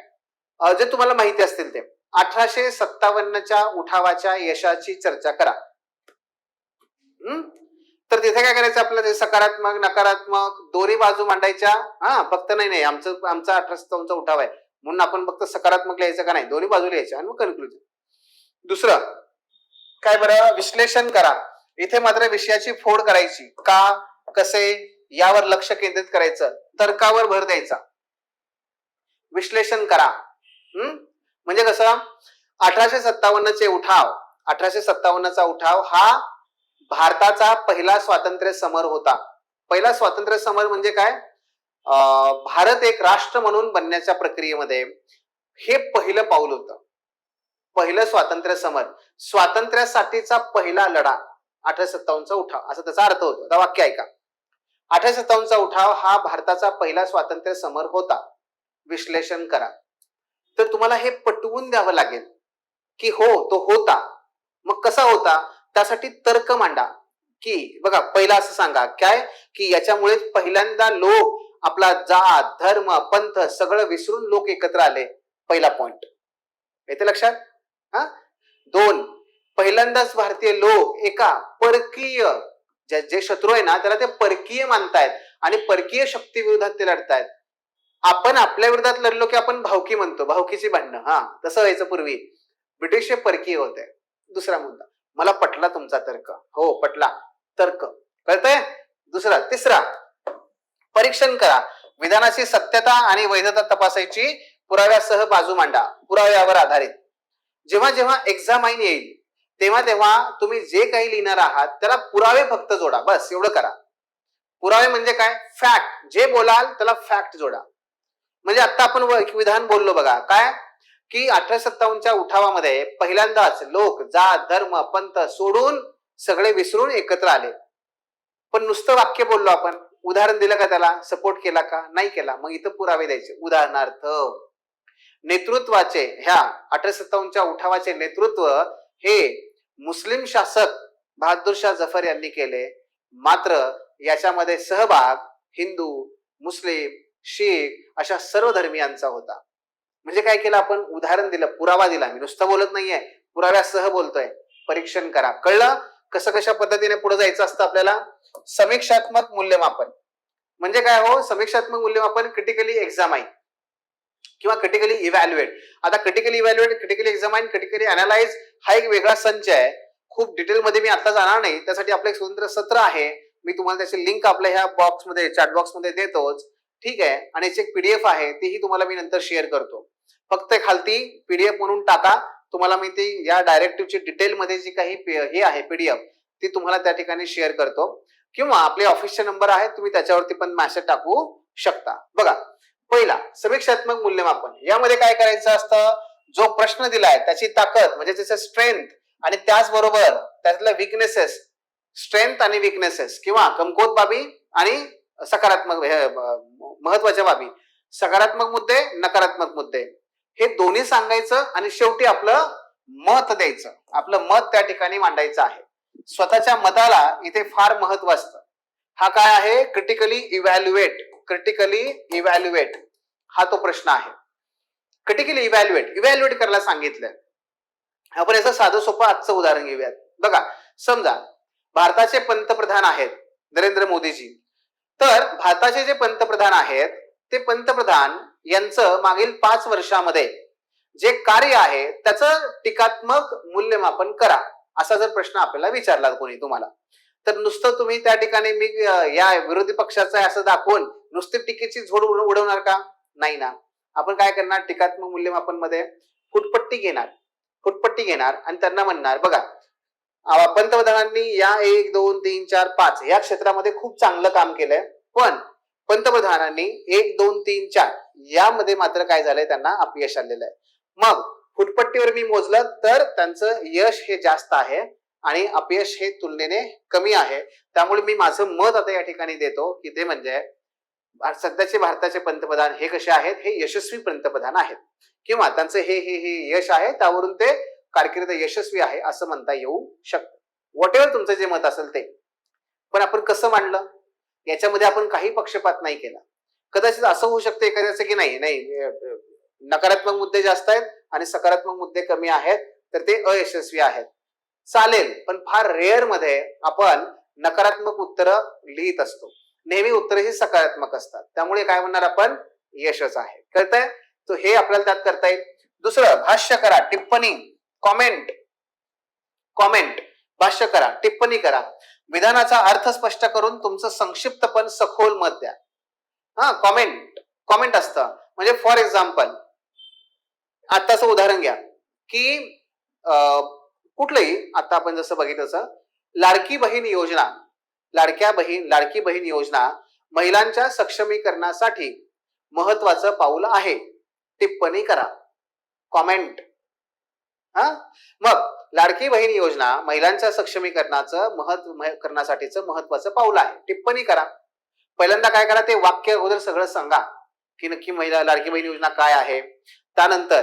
जे तुम्हाला माहिती असतील ते 1857च्या उठावाच्या यशाची चर्चा करा. तर तिथे काय करायचं आपल्याला? सकारात्मक, नकारात्मक दोन्ही बाजू मांडायच्या. फक्त नाही आमचा 1857चा उठाव आहे म्हणून आपण फक्त सकारात्मक लिहायचं का नाही, दोन्ही बाजू लिहायच्या आणि मग कन्क्लुजन. दुसरं काय बरं? विश्लेषण करा. इथे मात्र विषयाची फोड करायची. का, कसे, यावर लक्ष केंद्रित करायचं, तर्कावर भर द्यायचा. विश्लेषण करा. म्हणजे कसं 1857चे उठाव, 1857चा उठाव हा भारताचा पहिला स्वातंत्र्य समर होता. पहिला स्वातंत्र्य समर म्हणजे काय? भारत एक राष्ट्र म्हणून बनण्याच्या प्रक्रियेमध्ये हे पहिलं पाऊल होतं. पहिलं स्वातंत्र्य समर, स्वातंत्र्यासाठीचा पहिला लढा 1857चा उठाव, असं त्याचा अर्थ होतो. आता वाक्य ऐका. 1857चा उठाव हा भारताचा पहिला स्वातंत्र्य समर होता. विश्लेषण करा. तर तुम्हाला हे पटवून द्यावं लागेल की हो तो होता. मग कसा होता? त्यासाठी तर्क मांडा. की बघा पहिला असं सांगा काय की याच्यामुळे पहिल्यांदा लोक आपला जात धर्म पंथ सगळं विसरून लोक एकत्र आले. पहिला पॉइंट येते लक्षात. हा 2, पहिल्यांदाच भारतीय लोक एका परकीय जे शत्रू आहे ना त्याला ते परकीय मानतायत आणि परकीय शक्ती विरोधात ते लढतायत. आपण आपल्या विरोधात लढलो की आपण भावकी म्हणतो, भावकीची भांडणं. हा तसं व्हायचं पूर्वी. ब्रिटिश हे परकीय होते. दुसरा मुद्दा, मला पटला तुमचा तर्क. हो पटला तर्क, कळतंय. दुसरा. तिसरा, परीक्षण करा. विधानाची सत्यता आणि वैधता तपासायची, पुराव्यासह बाजू मांडा, पुराव्यावर आधारित. जेव्हा जेव्हा एक्झामाइन येईल तेव्हा तेव्हा तुम्ही जे काही लिहिणार आहात त्याला पुरावे फक्त जोडा, बस एवढं करा. पुरावे म्हणजे काय? फॅक्ट. जे बोलाल त्याला फॅक्ट जोडा. म्हणजे आता आपण विधान बोललो बघा काय की 1857च्या उठावामध्ये पहिल्यांदाच लोक जात धर्म पंथ सोडून सगळे विसरून एकत्र आले. पण नुसतं वाक्य बोललो आपण, उदाहरण दिलं का त्याला? सपोर्ट केला का? नाही केला. मग इथं पुरावे द्यायचे. उदाहरणार्थ नेतृत्वाचे, ह्या 1857च्या उठावाचे नेतृत्व हे मुस्लिम शासक बहादूर शाह जफर यांनी केले. मात्र याच्यामध्ये सहभाग हिंदू मुस्लिम शीख अशा सर्व धर्मियांचा होता. म्हणजे काय केलं आपण? उदाहरण दिलं, पुरावा दिला. मी नुसतं बोलत नाहीये, पुराव्यासह बोलतोय. परीक्षण करा. कळलं कसं कशा पद्धतीने पुढे जायचं असतं आपल्याला? समीक्षात्मक मूल्यमापन म्हणजे काय हो? समीक्षात्मक मूल्यमापन क्रिटिकली एक्झामाइन किंवा क्रिटिकली इव्हॅल्युएट. आता critically evaluate, critically examine, critically analyse हा एक वेगळा संच आहे. खूप डिटेल मध्ये मी आता जाणार नाही, त्यासाठी आपलं एक स्वतंत्र सत्र आहे. मी तुम्हाला त्याची लिंक आपल्या ह्या बॉक्समध्ये चॅट बॉक्समध्ये देतोच. ठीक आहे. आणि याची एक पीडीएफ आहे, तीही तुम्हाला मी नंतर शेअर करतो. फक्त खालती पीडीएफ म्हणून टाका. तुम्हाला मी ती या डायरेक्टिव्हची डिटेलमध्ये जी काही हे आहे पीडीएफ ती तुम्हाला त्या ठिकाणी शेअर करतो. किंवा आपले ऑफिसचे नंबर आहे, तुम्ही त्याच्यावरती पण मेसेज टाकू शकता. बघा पहिला समीक्षात्मक मूल्यमापन. यामध्ये काय करायचं असतं? जो प्रश्न दिलाय त्याची ताकद म्हणजे त्याचं स्ट्रेंथ आणि त्याचबरोबर त्यातल्या विकनेसेस, स्ट्रेंथ आणि विकनेसेस किंवा कमकुवत बाबी आणि सकारात्मक महत्वाच्या बाबी, सकारात्मक मुद्दे नकारात्मक मुद्दे हे दोन्ही सांगायचं आणि शेवटी आपलं मत द्यायचं. आपलं मत त्या ठिकाणी मांडायचं आहे. स्वतःच्या मताला इथे फार महत्व असतं. हा काय आहे? Critically evaluate. क्रिटिकली इव्हॅल्युएट हा तो प्रश्न आहे. क्रिटिकली इव्हॅल्युएट करायला सांगितलं. आपण याचं साधं सोपं आजचं उदाहरण घेऊयात. बघा समजा भारताचे पंतप्रधान आहेत नरेंद्र मोदीजी. तर भारताचे जे पंतप्रधान आहेत ते पंतप्रधान यांचं मागील 5 वर्षामध्ये जे कार्य आहे त्याचं टीकात्मक मूल्यमापन करा, असा जर प्रश्न आपल्याला विचारला कोणी तुम्हाला, तर नुसतं तुम्ही त्या ठिकाणी मी या विरोधी पक्षाचं असं दाखवून नुसती टीकेची झोड उडवणार का? नाही ना. आपण काय करणार? टीकात्मक मूल्यमापन मध्ये फुटपट्टी घेणार आणि त्यांना म्हणणार बघा पंतप्रधानांनी या 1 2 3 4 5 या क्षेत्रामध्ये खूप चांगलं काम केलंय, पण पंतप्रधानांनी 1 2 3 4 यामध्ये मात्र काय झालंय? त्यांना अपयश आलेलं आहे. मग फुटपट्टीवर मी मोजलं तर त्यांचं यश हे जास्त आहे आणि अपयश हे तुलनेने कमी आहे. त्यामुळे मी माझं मत आता या ठिकाणी देतो की ते म्हणजे सध्याचे भारताचे पंतप्रधान हे कसे आहेत? हे यशस्वी पंतप्रधान आहेत किंवा त्यांचं हे यश आहे, त्यावरून ते कारकीर्द यशस्वी आहे असं म्हणता येऊ शकतं. व्हॉट एव्हर तुमचं जे मत असेल ते. पण आपण कसं मांडलं याच्यामध्ये आपण काही पक्षपात नाही केला. कदाचित असं होऊ शकतं एखाद्याचं की नाही नकारात्मक मुद्दे जास्त आहेत आणि सकारात्मक मुद्दे कमी आहेत तर ते अयशस्वी आहेत. चालेल, पण फार रेअर मध्ये आपण नकारात्मक उत्तर लिहित असतो. नेहमी उत्तर ही सकारात्मक असतात. त्यामुळे काय म्हणणार आपण? यशच आहे. कळतंय? तो हे आपल्याला त्यात करता येईल. दुसरं, भाष्य करा, टिप्पणी, कॉमेंट भाष्य करा, टिप्पणी करा. विधानाचा अर्थ स्पष्ट करून तुमचं संक्षिप्त पण सखोल मत द्या. कॉमेंट असतं म्हणजे फॉर एक्झाम्पल आताचं उदाहरण घ्या की कुठलंही, आता आपण जसं बघितलं तसं लाडकी बहीण योजना, लाडकी बहीण योजना महिलांच्या सक्षमीकरणासाठी महत्वाचं पाऊल आहे. टिप्पणी करा, कॉमेंट. हा, मग लाडकी बहीण योजना महिलांच्या सक्षमीकरणाचं करण्यासाठीचं महत्वाचं पाऊल आहे. टिप्पणी करा. पहिल्यांदा काय करा, ते वाक्य अगोदर सगळं सांगा की नक्की महिला लाडकी बहीण योजना काय आहे, त्यानंतर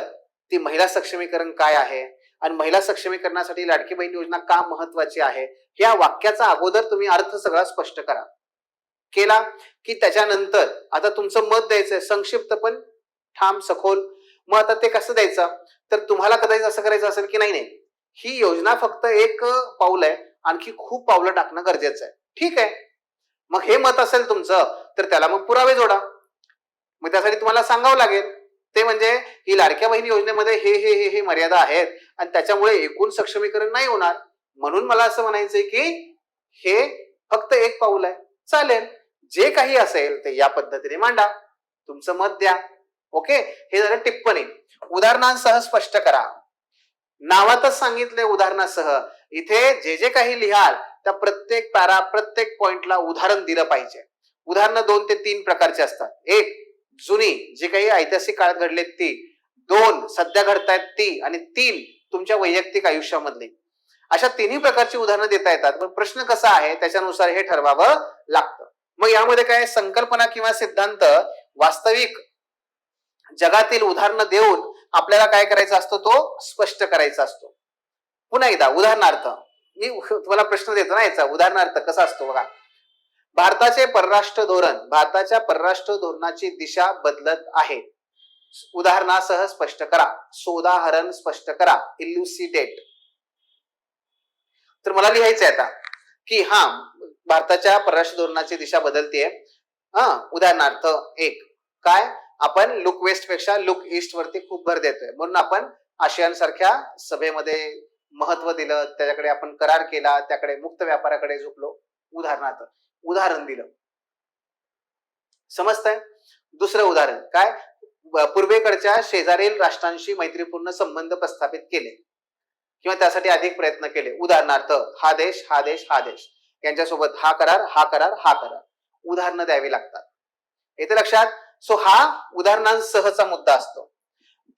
ती महिला सक्षमीकरण काय आहे आणि महिला सक्षमीकरणासाठी लाडकी बहीण योजना का महत्वाची आहे, या वाक्याचा अगोदर तुम्ही अर्थ सगळा स्पष्ट करा. केला की त्याच्यानंतर आता तुमचं मत द्यायचंय, संक्षिप्त पण ठाम सखोल. मग आता ते कसं द्यायचं, तर तुम्हाला कदाचित असं करायचं असेल की नाही ही योजना फक्त एक पाऊल आहे, आणखी खूप पावलं टाकणं गरजेचं आहे. ठीक आहे, मग हे मत असेल तुमचं तर त्याला मग पुरावे जोडा. मग त्यासाठी तुम्हाला सांगावं लागेल, ते म्हणजे ही लाडक्या बहिणी योजनेमध्ये हे हे हे हे मर्यादा आहेत आणि त्याच्यामुळे एकूण सक्षमीकरण नाही होणार, म्हणून मला असं म्हणायचंय की हे फक्त एक पाऊल आहे. चालेल, जे काही असेल ते या पद्धतीने मांडा, तुमचं मत द्या. ओके, हे झालं टिप्पणी. उदाहरणांसह स्पष्ट करा. नावातच सांगितले उदाहरणासह. इथे जे जे काही लिहाल त्या प्रत्येक प्रत्येक पॉइंटला उदाहरण दिलं पाहिजे. उदाहरणं 2 ते 3 प्रकारचे असतात. एक, जुनी जे काही ऐतिहासिक काळात घडलेत ती. 2, सध्या घडतायत ती. आणि 3, तुमच्या वैयक्तिक आयुष्यामधली. अशा तिन्ही प्रकारची उदाहरणं देता येतात, पण प्रश्न कसा आहे त्याच्यानुसार हे ठरवावं लागतं. मग यामध्ये काय संकल्पना किंवा सिद्धांत वास्तविक जगातील उदाहरणं देऊन आपल्याला काय करायचा असतो, तो स्पष्ट करायचा असतो. पुन्हा एकदा उदाहरणार्थ मी तुम्हाला प्रश्न देतो ना, याचा उदाहरणार्थ कसा असतो बघा. भारताच्या परराष्ट्र धोरणाची दिशा बदलत आहे. उदाहरणासह स्पष्ट करा. सोदाहरण स्पष्ट करा. इल्युसिडेट. तर मला लिहायचं आहे आता की भारताच्या परराष्ट्र धोरणाची दिशा बदलतीये. उदाहरणार्थ 1, काय, आपण लुक वेस्ट पेक्षा लुक ईस्ट वरती खूप भर देतोय, म्हणून आपण आसियान सारख्या सभेमध्ये महत्व दिलं, त्याच्याकडे आपण करार केला, त्याकडे मुक्त व्यापाराकडे झुकलो. उदाहरणार्थ उदाहरण दिलं. समजतंय? दुसरं उदाहरण काय, पूर्वेकडच्या शेजारील राष्ट्रांशी मैत्रीपूर्ण संबंध प्रस्थापित केले किंवा त्यासाठी अधिक प्रयत्न केले. उदाहरणार्थ हा देश, हा देश, हा देश यांच्यासोबत हा करार, हा करार, हा करार. उदाहरणं द्यावी लागतात. येते लक्षात? सो हा उदाहरणांसहचा मुद्दा असतो.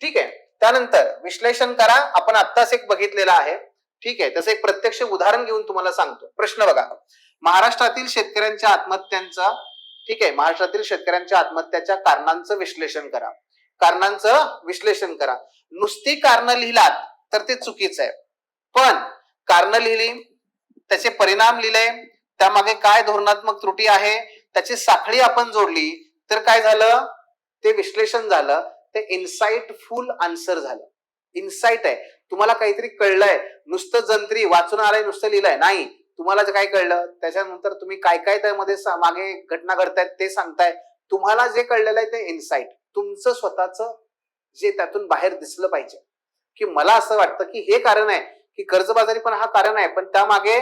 ठीक आहे, त्यानंतर विश्लेषण करा. आपण आत्ताच एक बघितलेलं आहे. ठीक आहे, त्याचं एक प्रत्यक्ष उदाहरण घेऊन तुम्हाला सांगतो. प्रश्न बघा. महाराष्ट्रातील शेतकऱ्यांच्या आत्महत्यांचा, ठीक आहे, महाराष्ट्रातील शेतकऱ्यांच्या आत्महत्याच्या कारणांचं विश्लेषण करा. कारणांचं विश्लेषण करा. नुसती कारणं लिहिलात तर ते चुकीचं आहे, पण कारणं लिहिली, त्याचे परिणाम लिहिले, त्यामागे काय धोरणात्मक त्रुटी आहे त्याची साखळी आपण जोडली तर काय झालं, ते विश्लेषण झालं, ते इन्साइटफुल आन्सर झालं. इन्साइट आहे, तुम्हाला काहीतरी कळलंय. नुसतं जंत्री वाचून आलंय, नुसतं लिहिलंय नाही, तुम्हाला जे काय कळलं त्याच्यानंतर तुम्ही काय काय त्यामध्ये मागे घटना घडतायत ते सांगताय. तुम्हाला जे कळलेलं आहे ते इन्साइट, तुमचं स्वतःच जे त्यातून बाहेर दिसलं पाहिजे की मला असं वाटतं की हे कारण आहे की कर्जबाजारी पण हा कारण आहे, पण त्यामागे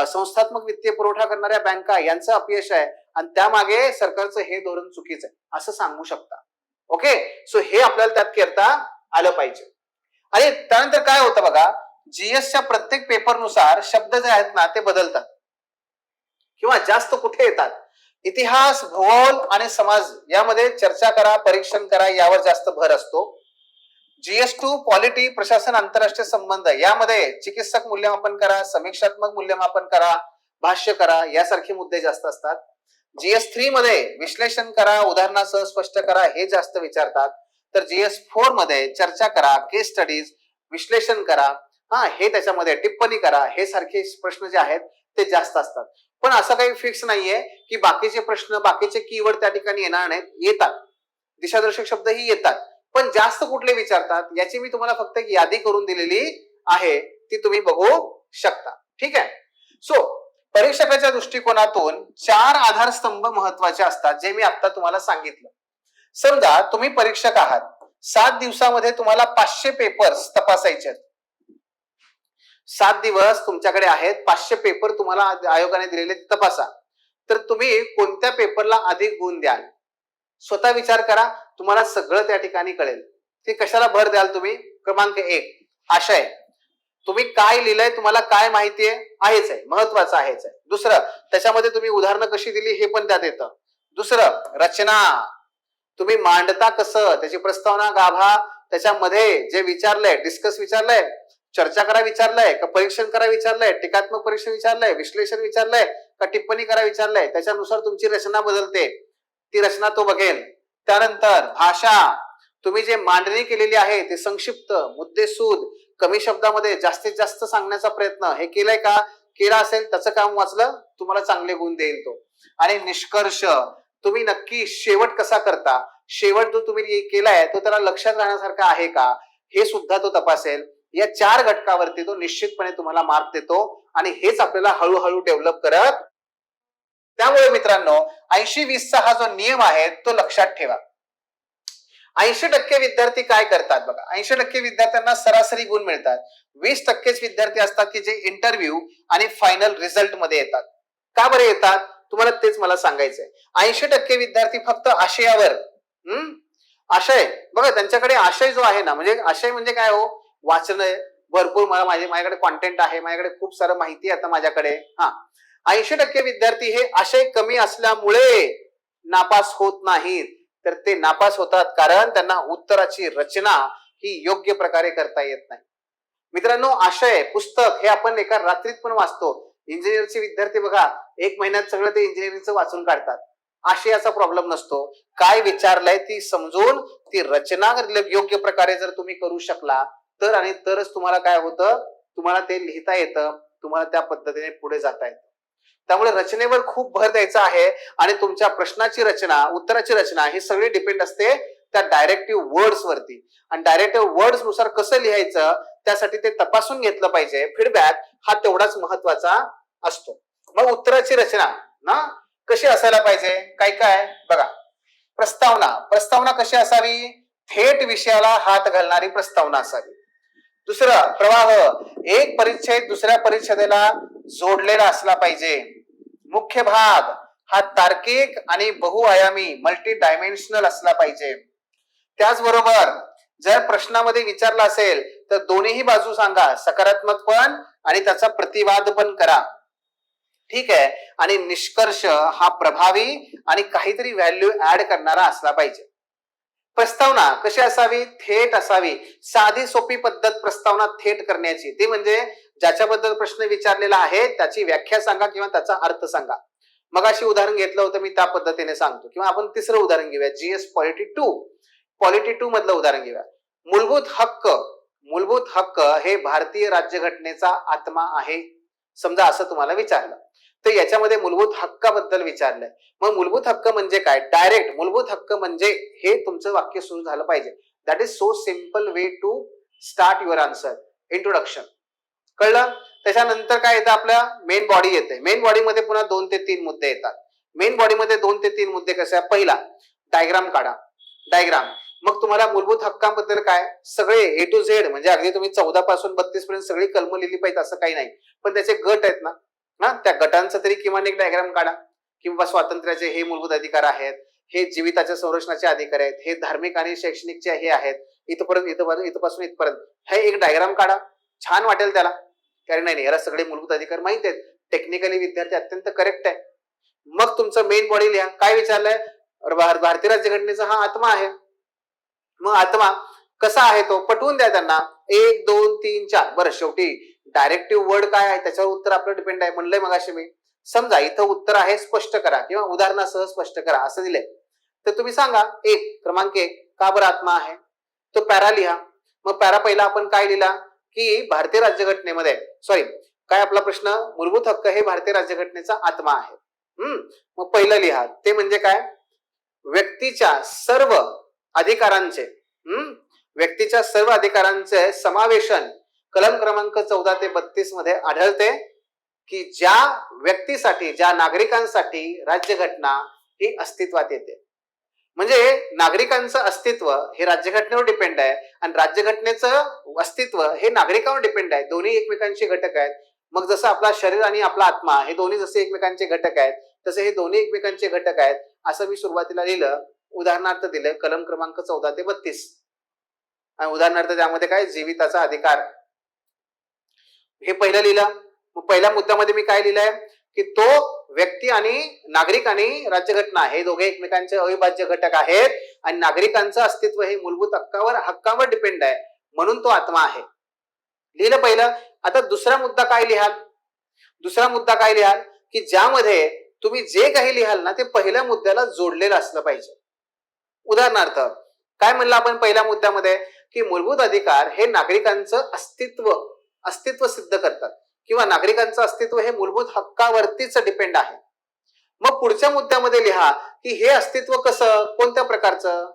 संस्थात्मक वित्तीय पुरवठा करणाऱ्या बँका यांचं अपयश आहे आणि त्यामागे सरकारचं हे धोरण चुकीचं आहे, असं सांगू शकता. ओके, सो हे आपल्याला त्यात करता आलं पाहिजे. आणि त्यानंतर काय होतं बघा, जीएसच्या प्रत्येक पेपरनुसार शब्द जे आहेत ना ते बदलतात किंवा जास्त कुठे येतात. इतिहास, भूगोल आणि समाज यामध्ये चर्चा करा, परीक्षण करा, यावर जास्त भर असतो. GS2 पॉलिटी, प्रशासन, आंतरराष्ट्रीय संबंध यामध्ये चिकित्सक मूल्यमापन करा, समीक्षात्मक मूल्यमापन करा, भाष्य करा, यासारखे मुद्दे जास्त असतात. GS3 मध्ये विश्लेषण करा, उदाहरणासह स्पष्ट करा, हे जास्त विचारतात. तर GS4 मध्ये चर्चा करा, केस स्टडीज, विश्लेषण करा, हे त्याच्यामध्ये टिप्पणी करा, हे सारखे प्रश्न जे आहेत ते जास्त असतात. पण असं काही फिक्स नाहीये की बाकीचे प्रश्न, बाकीचे कीवर्ड त्या ठिकाणी येणार नाहीत, येतात. दिशादर्शक शब्दही येतात, पण जास्त कुठले विचारतात याची मी तुम्हाला फक्त एक यादी करून दिलेली आहे, ती तुम्ही बघू शकता. ठीक आहे. सो परीक्षकाच्या दृष्टिकोनातून 4 आधारस्तंभ महत्वाचे असतात, जे मी आता तुम्हाला सांगितलं. समजा तुम्ही परीक्षक आहात, 7 दिवसामध्ये तुम्हाला 500 पेपर्स तपासायचे आहेत. 7 दिवस तुमच्याकडे आहेत, 500 पेपर तुम्हाला आयोगाने दिलेले तपासा. तर तुम्ही कोणत्या पेपरला अधिक गुण द्याल? स्वतः विचार करा, तुम्हाला सगळं त्या ठिकाणी कळेल. ते कशाला भर द्याल तुम्ही? क्रमांक 1 आशय. तुम्ही काय लिहिलंय, तुम्हाला काय माहिती आहेच आहे, महत्वाचं आहेच आहे. दुसरं, त्याच्यामध्ये तुम्ही उदाहरणं कशी दिली हे पण त्यात येतं. दुसरं, रचना. तुम्ही मांडता कसं, त्याची प्रस्तावना गाभा, त्याच्यामध्ये जे विचारलंय, डिस्कस विचारलंय, चर्चा करा विचारलंय, का परीक्षण करा विचारलंय, टीकात्मक परीक्षण विचारलंय, विश्लेषण विचारलंय, का टिप्पणी करा विचारलंय, त्याच्यानुसार तुमची रचना बदलते. ती रचना तो बघेल. त्यानंतर भाषा. तुम्ही जे मांडणी केलेली आहे ते संक्षिप्त, मुद्देसूद, कमी शब्दामध्ये जास्तीत जास्त सांगण्याचा प्रयत्न हे केलंय का? केला असेल, त्याचं काम वाचलं, तुम्हाला चांगले गुण देईल तो. आणि निष्कर्ष. तुम्ही नक्की शेवट कसा करता, शेवट जो तुम्ही केलाय तो त्याला लक्षात राहण्यासारखा आहे का, हे सुद्धा तो तपासेल. या 4 घटकावरती तो निश्चितपणे तुम्हाला मार्क देतो आणि हेच आपल्याला हळूहळू डेव्हलप करत. त्यामुळे मित्रांनो, 80-20 चा हा जो नियम आहे तो लक्षात ठेवा. 80% विद्यार्थी काय करतात बघा, 80% विद्यार्थ्यांना सरासरी गुण मिळतात. 20% विद्यार्थी असतात की जे इंटरव्ह्यू आणि फायनल रिझल्ट मध्ये येतात. का बरे येतात, तुम्हाला तेच मला सांगायचंय. 80% विद्यार्थी फक्त आशयावर, आशय बघा, त्यांच्याकडे आशय जो आहे ना, म्हणजे आशय म्हणजे काय हो, वाचन भरपूर, माझ्याकडे कॉन्टेंट आहे, माझ्याकडे खूप सारं माहिती आहे आता माझ्याकडे. 80% विद्यार्थी हे आशय कमी असल्यामुळे नापास होत नाहीत, तर ते नापास होतात कारण त्यांना उत्तराची रचना ही योग्य प्रकारे करता येत नाही. मित्रांनो, आशय पुस्तक हे आपण एका रात्रीत पण वाचतो. इंजिनिअरचे विद्यार्थी बघा, 1 महिन्यात सगळं ते इंजिनिअरिंगचं वाचून काढतात. आशयाचा प्रॉब्लेम नसतो. काय विचारलंय ती समजून ती रचना योग्य प्रकारे जर तुम्ही करू शकला तर, आणि तरच तुम्हाला काय होतं, तुम्हाला ते लिहिता येतं, तुम्हाला त्या पद्धतीने पुढे जाता येतं. त्यामुळे रचनेवर खूप भर द्यायचा आहे आणि तुमच्या प्रश्नाची रचना, उत्तराची रचना ही सगळी डिपेंड असते त्या डायरेक्टिव्ह वर्ड्स वरती. आणि डायरेक्टिव्ह वर्ड्स नुसार कसं लिहायचं त्यासाठी ते तपासून घेतलं पाहिजे. फीडबॅक हा तेवढाच महत्वाचा असतो. मग उत्तराची रचना ना कशी असायला पाहिजे, काय काय बघा. प्रस्तावना. प्रस्तावना कशी असावी, थेट विषयाला हात घालणारी प्रस्तावना असावी. दुसरं, प्रवाह. एक परिच्छेद दुसऱ्या परिच्छेदाला जोडलेला असला पाहिजे. मुख्य भाग हा तार्किक आणि बहुआयामी, मल्टी डायमेन्शनल असला पाहिजे. त्याचबरोबर जर प्रश्नामध्ये विचारला असेल तर दोन्ही बाजू सांगा, सकारात्मक पण आणि त्याचा प्रतिवाद पण करा. ठीक आहे. आणि निष्कर्ष हा प्रभावी आणि काहीतरी व्हॅल्यू ऍड करणारा असला पाहिजे. प्रस्तावना कशी असावी, थेट असावी. साधी सोपी पद्धत प्रस्तावना थेट करण्याची, ते म्हणजे ज्याच्याबद्दल प्रश्न विचारलेला आहे त्याची व्याख्या सांगा किंवा त्याचा अर्थ सांगा. मग अशी उदाहरण घेतलं होतं मी, त्या पद्धतीने सांगतो. किंवा आपण तिसरं उदाहरण घेऊया, जीएस पॉलिटी 2 मधलं उदाहरण घेऊया. मूलभूत हक्क. मूलभूत हक्क हे भारतीय राज्यघटनेचा आत्मा आहे, समजा असं तुम्हाला विचारलं तर याच्यामध्ये मूलभूत हक्काबद्दल विचारलंय. मग मूलभूत हक्क म्हणजे काय, डायरेक्ट मूलभूत हक्क म्हणजे हे तुमचं वाक्य सुरू झालं पाहिजे. That is so simple way to start your answer. Introduction कळलं. त्याच्यानंतर काय येतं, आपल्या मेन बॉडी येते. मेन बॉडी मध्ये पुन्हा 2 ते 3 मुद्दे येतात. मेन बॉडी मध्ये 2 ते 3 मुद्दे कसे आहे, पहिला डायग्राम काढा. डायग्राम. मग तुम्हाला मूलभूत हक्कांबद्दल काय, सगळे ए टू झेड, म्हणजे अगदी तुम्ही 14 पासून 32 पर्यंत सगळी कलम लिहिली पाहिजे असं काही नाही, पण त्याचे गट आहेत ना, त्या गटांचा तरी किमान एक डायग्राम काढा. किंवा स्वातंत्र्याचे हे मूलभूत अधिकार आहेत, हे जीविताच्या संरक्षणाचे अधिकार आहेत, हे धार्मिक आणि शैक्षणिकचे हे आहेत, इथपासून इथपर्यंत हे एक डायग्राम काढा. छान वाटेल त्याला, कारण नाही याला सगळे मूलभूत अधिकार माहित आहेत. टेक्निकली विद्यार्थी अत्यंत करेक्ट आहे. मग तुमचं मेन बॉडी लिहा. काय विचारलंय, भारतीय राज्यघटनेचा हा आत्मा आहे. मग आत्मा कसा आहे तो पटवून द्या त्यांना. 1 2 3 4. बरं, शेवटी डायरेक्टिव्ह वर्ड काय आहे त्याच्यावर उत्तर आपलं डिपेंड आहे म्हणलंय मगाशी मी. समजा इथं उत्तर आहे, स्पष्ट करा किंवा उदाहरणासह स्पष्ट करा असं दिलंय, तर तुम्ही सांगा क्रमांक 1 का बरं आत्मा आहे, तो पॅरा लिहा. मग पॅरा पहिला आपण काय लिहिला की भारतीय राज्यघटनेमध्ये, सॉरी काय आपला प्रश्न, मूलभूत हक्क हे भारतीय राज्यघटनेचा आत्मा आहे. मग पहिलं लिहा ते म्हणजे काय, व्यक्तीच्या सर्व अधिकारांचे व्यक्तीच्या सर्व अधिकारांचे समावेशन कलम क्रमांक 14 ते 32 मध्ये आढळते की ज्या व्यक्तीसाठी, ज्या नागरिकांसाठी राज्यघटना ही अस्तित्वात येते. म्हणजे नागरिकांचं अस्तित्व हे राज्यघटनेवर डिपेंड आहे आणि राज्यघटनेचं अस्तित्व हे नागरिकांवर डिपेंड आहे. दोन्ही एकमेकांचे घटक आहेत. मग जसं आपला शरीर आणि आपला आत्मा हे दोन्ही जसे एकमेकांचे घटक आहेत तसे हे दोन्ही एकमेकांचे घटक आहेत असं मी सुरुवातीला लिहिलं. उदाहरणार्थ दिलं कलम क्रमांक 14 ते 32. आणि उदाहरणार्थ त्यामध्ये काय, जीविताचा अधिकार, हे पहिलं लिहिलं. मग पहिल्या मुद्द्यामध्ये मी काय लिहिलंय की तो व्यक्ती आणि नागरिक आणि राज्यघटना हे दोघे एकमेकांचे अविभाज्य घटक आहेत आणि नागरिकांचं अस्तित्व हे मूलभूत हक्कावर डिपेंड आहे, म्हणून तो आत्मा आहे. लिहिलं पहिलं. आता दुसरा मुद्दा काय लिहाल? दुसरा मुद्दा काय लिहाल की ज्यामध्ये तुम्ही जे काही लिहाल ना ते पहिल्या मुद्द्याला जोडलेलं असलं पाहिजे. उदाहरणार्थ काय म्हणलं आपण पहिल्या मुद्द्यामध्ये की मूलभूत अधिकार हे नागरिकांचं अस्तित्व सिद्ध करतात किंवा नागरिकांचं अस्तित्व हे मूलभूत हक्कावरतीच डिपेंड आहे. मग पुढच्या मुद्द्यामध्ये लिहा की हे अस्तित्व कसं, कोणत्या प्रकारचं.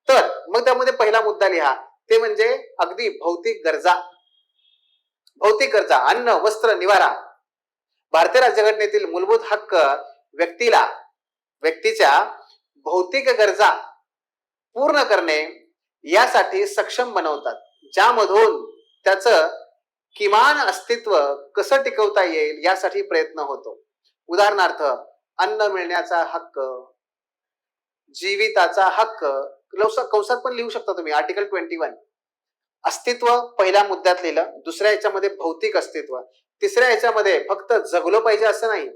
तर मग त्यामध्ये पहिला मुद्दा लिहा ते म्हणजे अगदी भौतिक गरजा, अन्न, वस्त्र, निवारा. भारतीय राज्यघटनेतील मूलभूत हक्क व्यक्तीच्या भौतिक गरजा पूर्ण करणे यासाठी सक्षम बनवतात, ज्यामधून त्याचं किमान अस्तित्व कसं टिकवता येईल यासाठी प्रयत्न होतो. उदाहरणार्थ अन्न मिळण्याचा हक्क, जीविताचा हक्क, कंसात पण लिहू शकता तुम्ही आर्टिकल 21. अस्तित्व पहिल्या मुद्द्यात लिहिलं. दुसऱ्या याच्यामध्ये भौतिक अस्तित्व. तिसऱ्या याच्यामध्ये फक्त जगलो पाहिजे असं नाही.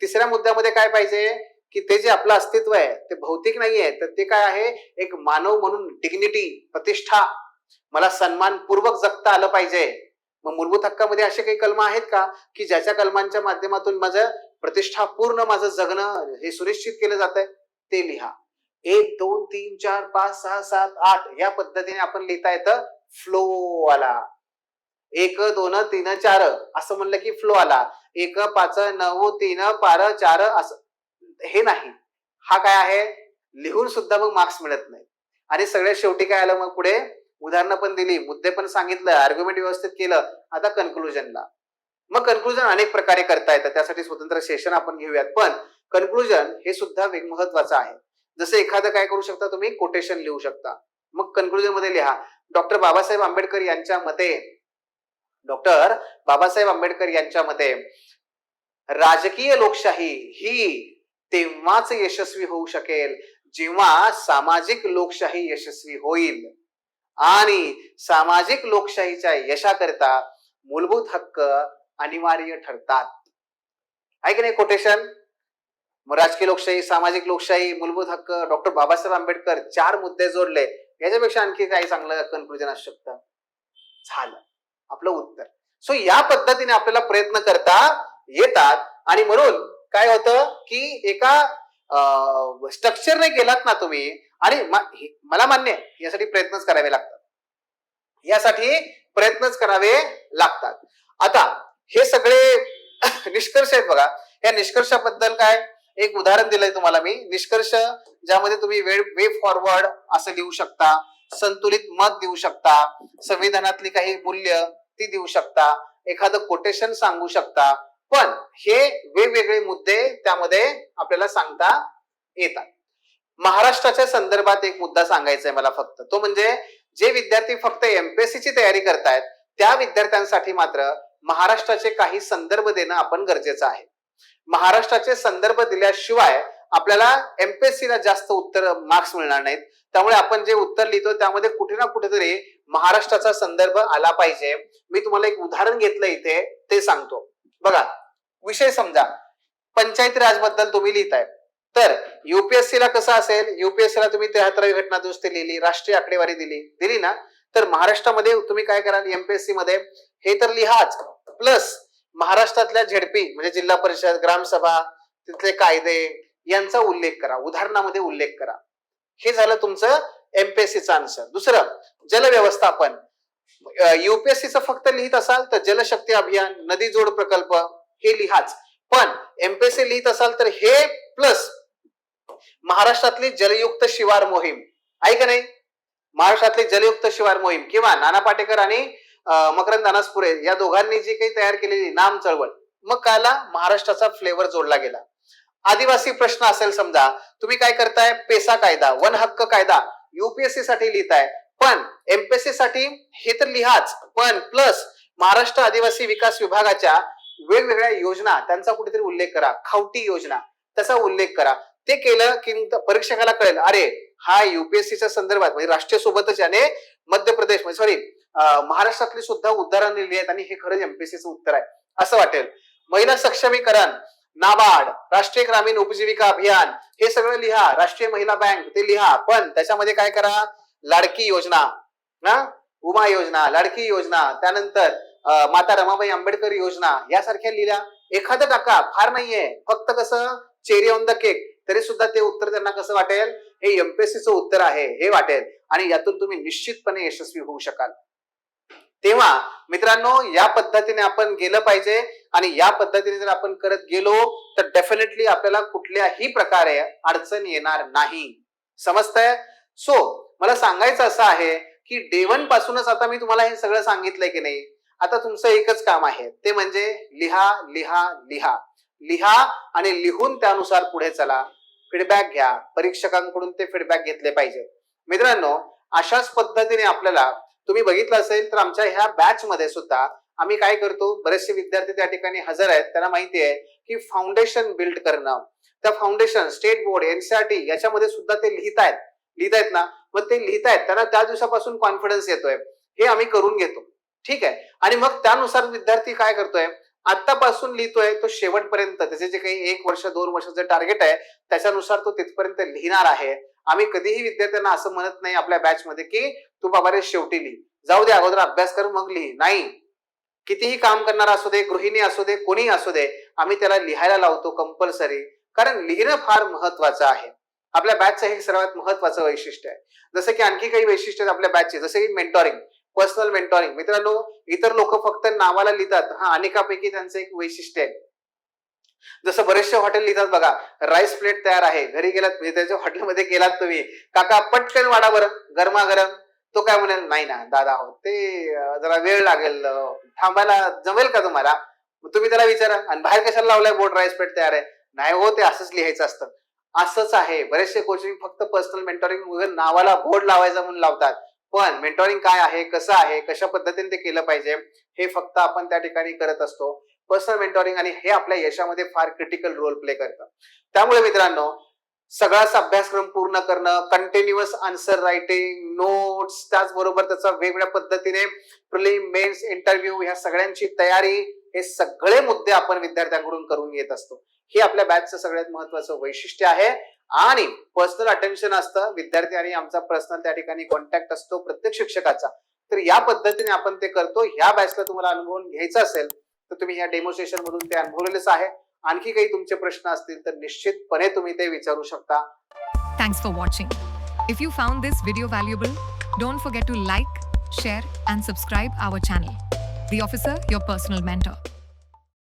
तिसऱ्या मुद्द्यामध्ये काय पाहिजे की ते जे आपलं अस्तित्व आहे ते भौतिक नाहीये, तर ते काय आहे, एक मानव म्हणून डिग्निटी, प्रतिष्ठा, मला सन्मानपूर्वक जगता आलं पाहिजे. मग मूलभूत हक्कामध्ये असे काही कलम आहेत का की ज्याच्या कलमांच्या माध्यमातून माझं प्रतिष्ठापूर्ण माझं जगणं हे सुनिश्चित केलं जात आहे, ते लिहा. 1 2 3 4 5 6 7 8 या पद्धतीने आपण लिहिता येतं. फ्लो आला. 1 2 3 4 असं म्हणलं की फ्लो आला. 1 5 9 3 5 4 असं हे नाही. हा काय आहे, लिहून सुद्धा मग मार्क्स मिळत नाही. आणि सगळ्यात शेवटी काय आलं, मग पुढे उदाहरणं पण दिली, मुद्दे पण सांगितलं, आर्ग्युमेंट व्यवस्थित केलं. आता कन्क्लुजनला. मग कन्क्लुजन अनेक प्रकारे करता येतं, त्यासाठी स्वतंत्र सेशन आपण घेऊयात. पण कन्क्लुजन हे सुद्धा महत्वाचं आहे. जसं एखादं काय करू शकता तुम्ही, कोटेशन लिहू शकता. मग कन्क्लुजन मध्ये लिहा डॉक्टर बाबासाहेब आंबेडकर यांच्या मते राजकीय लोकशाही ही तेव्हाच यशस्वी होऊ शकेल जेव्हा सामाजिक लोकशाही यशस्वी होईल आणि सामाजिक लोकशाहीच्या यशाकरता मूलभूत हक्क अनिवार्य ठरतात. आहे की नाही कोटेशन? मग राजकीय लोकशाही, सामाजिक लोकशाही, मूलभूत हक्क, डॉक्टर बाबासाहेब आंबेडकर, 4 मुद्दे जोडले. याच्यापेक्षा आणखी काही चांगलं कन्क्लुजन असू शकतं. झालं आपलं उत्तर. सो या पद्धतीने आपल्याला प्रयत्न करता येतात आणि म्हणून काय होतं की एका स्ट्रक्चरने गेलात ना तुम्ही, आणि मला मान्य आहे यासाठी प्रयत्नच करावे लागतात. आता हे सगळे निष्कर्ष आहेत बघा. या निष्कर्षाबद्दल काय एक उदाहरण दिलंय तुम्हाला मी. निष्कर्ष ज्यामध्ये तुम्ही वे फॉरवर्ड असं लिहू शकता, संतुलित मत देऊ शकता, संविधानातली काही मूल्य ती देऊ शकता, एखादं कोटेशन सांगू शकता. पण हे वेगवेगळे मुद्दे त्यामध्ये आपल्याला सांगता येतात. महाराष्ट्राच्या संदर्भात एक मुद्दा सांगायचा आहे मला फक्त, तो म्हणजे जे विद्यार्थी फक्त एमपीएससी ची तयारी करतायत त्या विद्यार्थ्यांसाठी मात्र महाराष्ट्राचे काही संदर्भ देणं आपण गरजेचं आहे. महाराष्ट्राचे संदर्भ दिल्याशिवाय आपल्याला एमपीएससी ला जास्त उत्तर मार्क्स मिळणार नाहीत. त्यामुळे आपण जे उत्तर लिहितो त्यामध्ये कुठे ना कुठेतरी महाराष्ट्राचा संदर्भ आला पाहिजे. मी तुम्हाला एक उदाहरण घेतलं इथे, ते सांगतो बघा. विषय समजा पंचायती राज बद्दल तुम्ही लिहिताय, तर युपीएससी ला कसं असेल, युपीएससी ला तुम्ही 73वी घटना दुरुस्ती लिहिली, राष्ट्रीय आकडेवारी दिली ना, तर महाराष्ट्रामध्ये तुम्ही काय कराल, एमपीएससी मध्ये हे तर लिहाच, प्लस महाराष्ट्रातल्या झेडपी म्हणजे जिल्हा परिषद, ग्रामसभा, तिथले कायदे यांचा उल्लेख करा, उदाहरणामध्ये उल्लेख करा. हे झालं तुमचं एमपीएससीचं आन्सर. दुसरं जल व्यवस्थापन. युपीएससीचं फक्त लिहित असाल तर जलशक्ती अभियान, नदी जोड प्रकल्प हे लिहाच. पण एमपीएससी लिहित असाल तर हे प्लस महाराष्ट्रातली जलयुक्त शिवार मोहीम आहे का नाही, महाराष्ट्रातली जलयुक्त शिवार मोहीम किंवा नाना पाटेकर आणि मकरंद अनासपुरे या दोघांनी जी काही तयार केलेली नाम चळवळ, मग कायला महाराष्ट्राचा फ्लेवर जोडला गेला. आदिवासी प्रश्न असेल समजा, तुम्ही काय करताय, पेसा कायदा, वन हक्क कायदा युपीएससी साठी लिहिताय, पण एमपीएससी साठी हे तर लिहाच, पण प्लस महाराष्ट्र आदिवासी विकास विभागाच्या वेगवेगळ्या योजना त्यांचा कुठेतरी उल्लेख करा, खावटी योजना त्याचा उल्लेख करा. ते केलं की परीक्षकाला कळेल, अरे हा युपीएससीच्या संदर्भात म्हणजे राष्ट्रीय सोबतच याने मध्य प्रदेश सॉरी महाराष्ट्रातली सुद्धा उदाहरणं लिहिली आहेत आणि हे खरंच एमपीएससीचं उत्तर आहे असं वाटेल. महिला सक्षमीकरण, नाबार्ड, राष्ट्रीय ग्रामीण उपजीविका अभियान हे सगळं लिहा. राष्ट्रीय महिला बँक ते लिहा, पण त्याच्यामध्ये काय करा, लाडकी योजना, उमा योजना, लाडकी योजना, त्यानंतर माता रमाबाई आंबेडकर योजना यासारख्या लिहिल्या. एखादं टाका, फार नाहीये, फक्त कसं चेरी ऑन द केक, तरी सुद्धा ते उत्तर त्यांना कसं वाटेल, हे एमपीएससीचं उत्तर आहे हे वाटेल आणि यातून तुम्ही निश्चितपणे यशस्वी होऊ शकाल. तेव्हा मित्रांनो या पद्धतीने आपण गेलं पाहिजे आणि या पद्धतीने जर आपण करत गेलो तर डेफिनेटली आपल्याला कुठल्याही प्रकारे अडचण येणार नाही. समजतंय? सो मला सांगायचं असं आहे की डे 1 पासूनच आता मी तुम्हाला हे सगळं सांगितलंय की नाही, आता तुमचं एकच काम आहे ते म्हणजे लिहा लिहा लिहा लिहा आणि लिहून त्यानुसार पुढे चला. फीडबॅक घ्या, परीक्षकांकडून ते फीडबॅक घेतले पाहिजे. मित्रांनो अशाच पद्धतीने आपल्याला तुम्ही बघितलं असेल तर आमच्या ह्या बॅच मध्ये सुद्धा आम्ही काय करतो, बरेचसे विद्यार्थी त्या ठिकाणी हजर आहेत, त्यांना माहिती आहे की फाउंडेशन बिल्ड करणं, त्या फाउंडेशन स्टेट बोर्ड एनसीईआरटी याच्यामध्ये सुद्धा ते लिहितायत ना, मग ते लिहितायत त्यांना त्या दिवसापासून कॉन्फिडन्स येतोय, हे आम्ही करून घेतो. ठीक आहे. आणि मग त्यानुसार विद्यार्थी काय करतोय, आतापासून लिहितोय तो शेवटपर्यंत त्याचे जे काही 1 वर्ष 2 वर्षाचं टार्गेट आहे त्याच्यानुसार तो तिथपर्यंत लिहिणार आहे. आम्ही कधीही विद्यार्थ्यांना असं म्हणत नाही आपल्या बॅच मध्ये की तू बाबा रे शेवटी लिही, जाऊ दे अगोदर अभ्यास कर मग लिही. नाही, कितीही काम करणारा असू दे, गृहिणी असू दे, कोणी असू दे, आम्ही त्याला लिहायला लावतो कंपल्सरी, कारण लिहिणं फार महत्वाचं आहे. आपल्या बॅचचं हे सर्वात महत्वाचं वैशिष्ट्य आहे. जसं की आणखी काही वैशिष्ट्य आहेत आपल्या बॅचचे, जसे की मेंटॉरिंग, पर्सनल मेंटॉरिंग. मित्रांनो इतर लोक फक्त नावाला लिहितात, हा अनेकापैकी त्यांचं एक वैशिष्ट्य आहे. जसं बरेचसे हॉटेल लिहितात बघा, राईस प्लेट तयार आहे, घरी गेलात म्हणजे त्याच्या हॉटेलमध्ये गेलात तुम्ही, काका पटकन वाढा बरं गरमागरम, तो काय म्हणेल, नाही ना दादा ते जरा वेळ लागेल, थांबायला जमेल का तुम्हाला, तुम्ही त्याला विचारा. आणि बाहेर कशाला लावलाय बोर्ड, राईस प्लेट तयार आहे, नाही हो ते असंच लिहायचं असतं. असंच आहे, बरेचसे कोचिंग फक्त पर्सनल मेंटॉरिंग नावाला बोर्ड लावायचं म्हणून लावतात, पण मेंटॉरिंग काय आहे, कसं आहे, कशा पद्धतीने ते केलं पाहिजे हे फक्त आपण त्या ठिकाणी करत असतो. पर्सनल मेंटॉरिंग आणि हे आपल्या यशामध्ये फार क्रिटिकल रोल प्ले करतं. त्यामुळे मित्रांनो सगळाच अभ्यासक्रम पूर्ण करणं, कंटिन्युअस आन्सर रायटिंग, नोट्स, त्याचबरोबर त्याचा वेगवेगळ्या पद्धतीने प्रिलिम, मेन्स, इंटरव्ह्यू ह्या सगळ्यांची तयारी, हे सगळे मुद्दे आपण विद्यार्थ्यांकडून करून घेत असतो. हे आपल्या बॅचचं सगळ्यात महत्वाचं वैशिष्ट्य आहे. आणि पर्सनल अटेन्शन असतं विद्यार्थी आणि आमचा पर्सनल त्या ठिकाणी कॉन्टॅक्ट असतो प्रत्येक शिक्षकाचा. तर या पद्धतीने आपण ते करतो. ह्या बॅचला तुम्हाला अनुभवून घ्यायचा असेल तर तुम्ही ह्या डेमोस्ट्रेशन मधून ते अनुभवलेलेच आहे. आणखी काही तुमचे प्रश्न असतील तर निश्चितपणे तुम्ही ते विचारू शकता. Thanks for watching. If you found this video valuable, don't forget to like, share and subscribe our channel. The Officer, your personal mentor.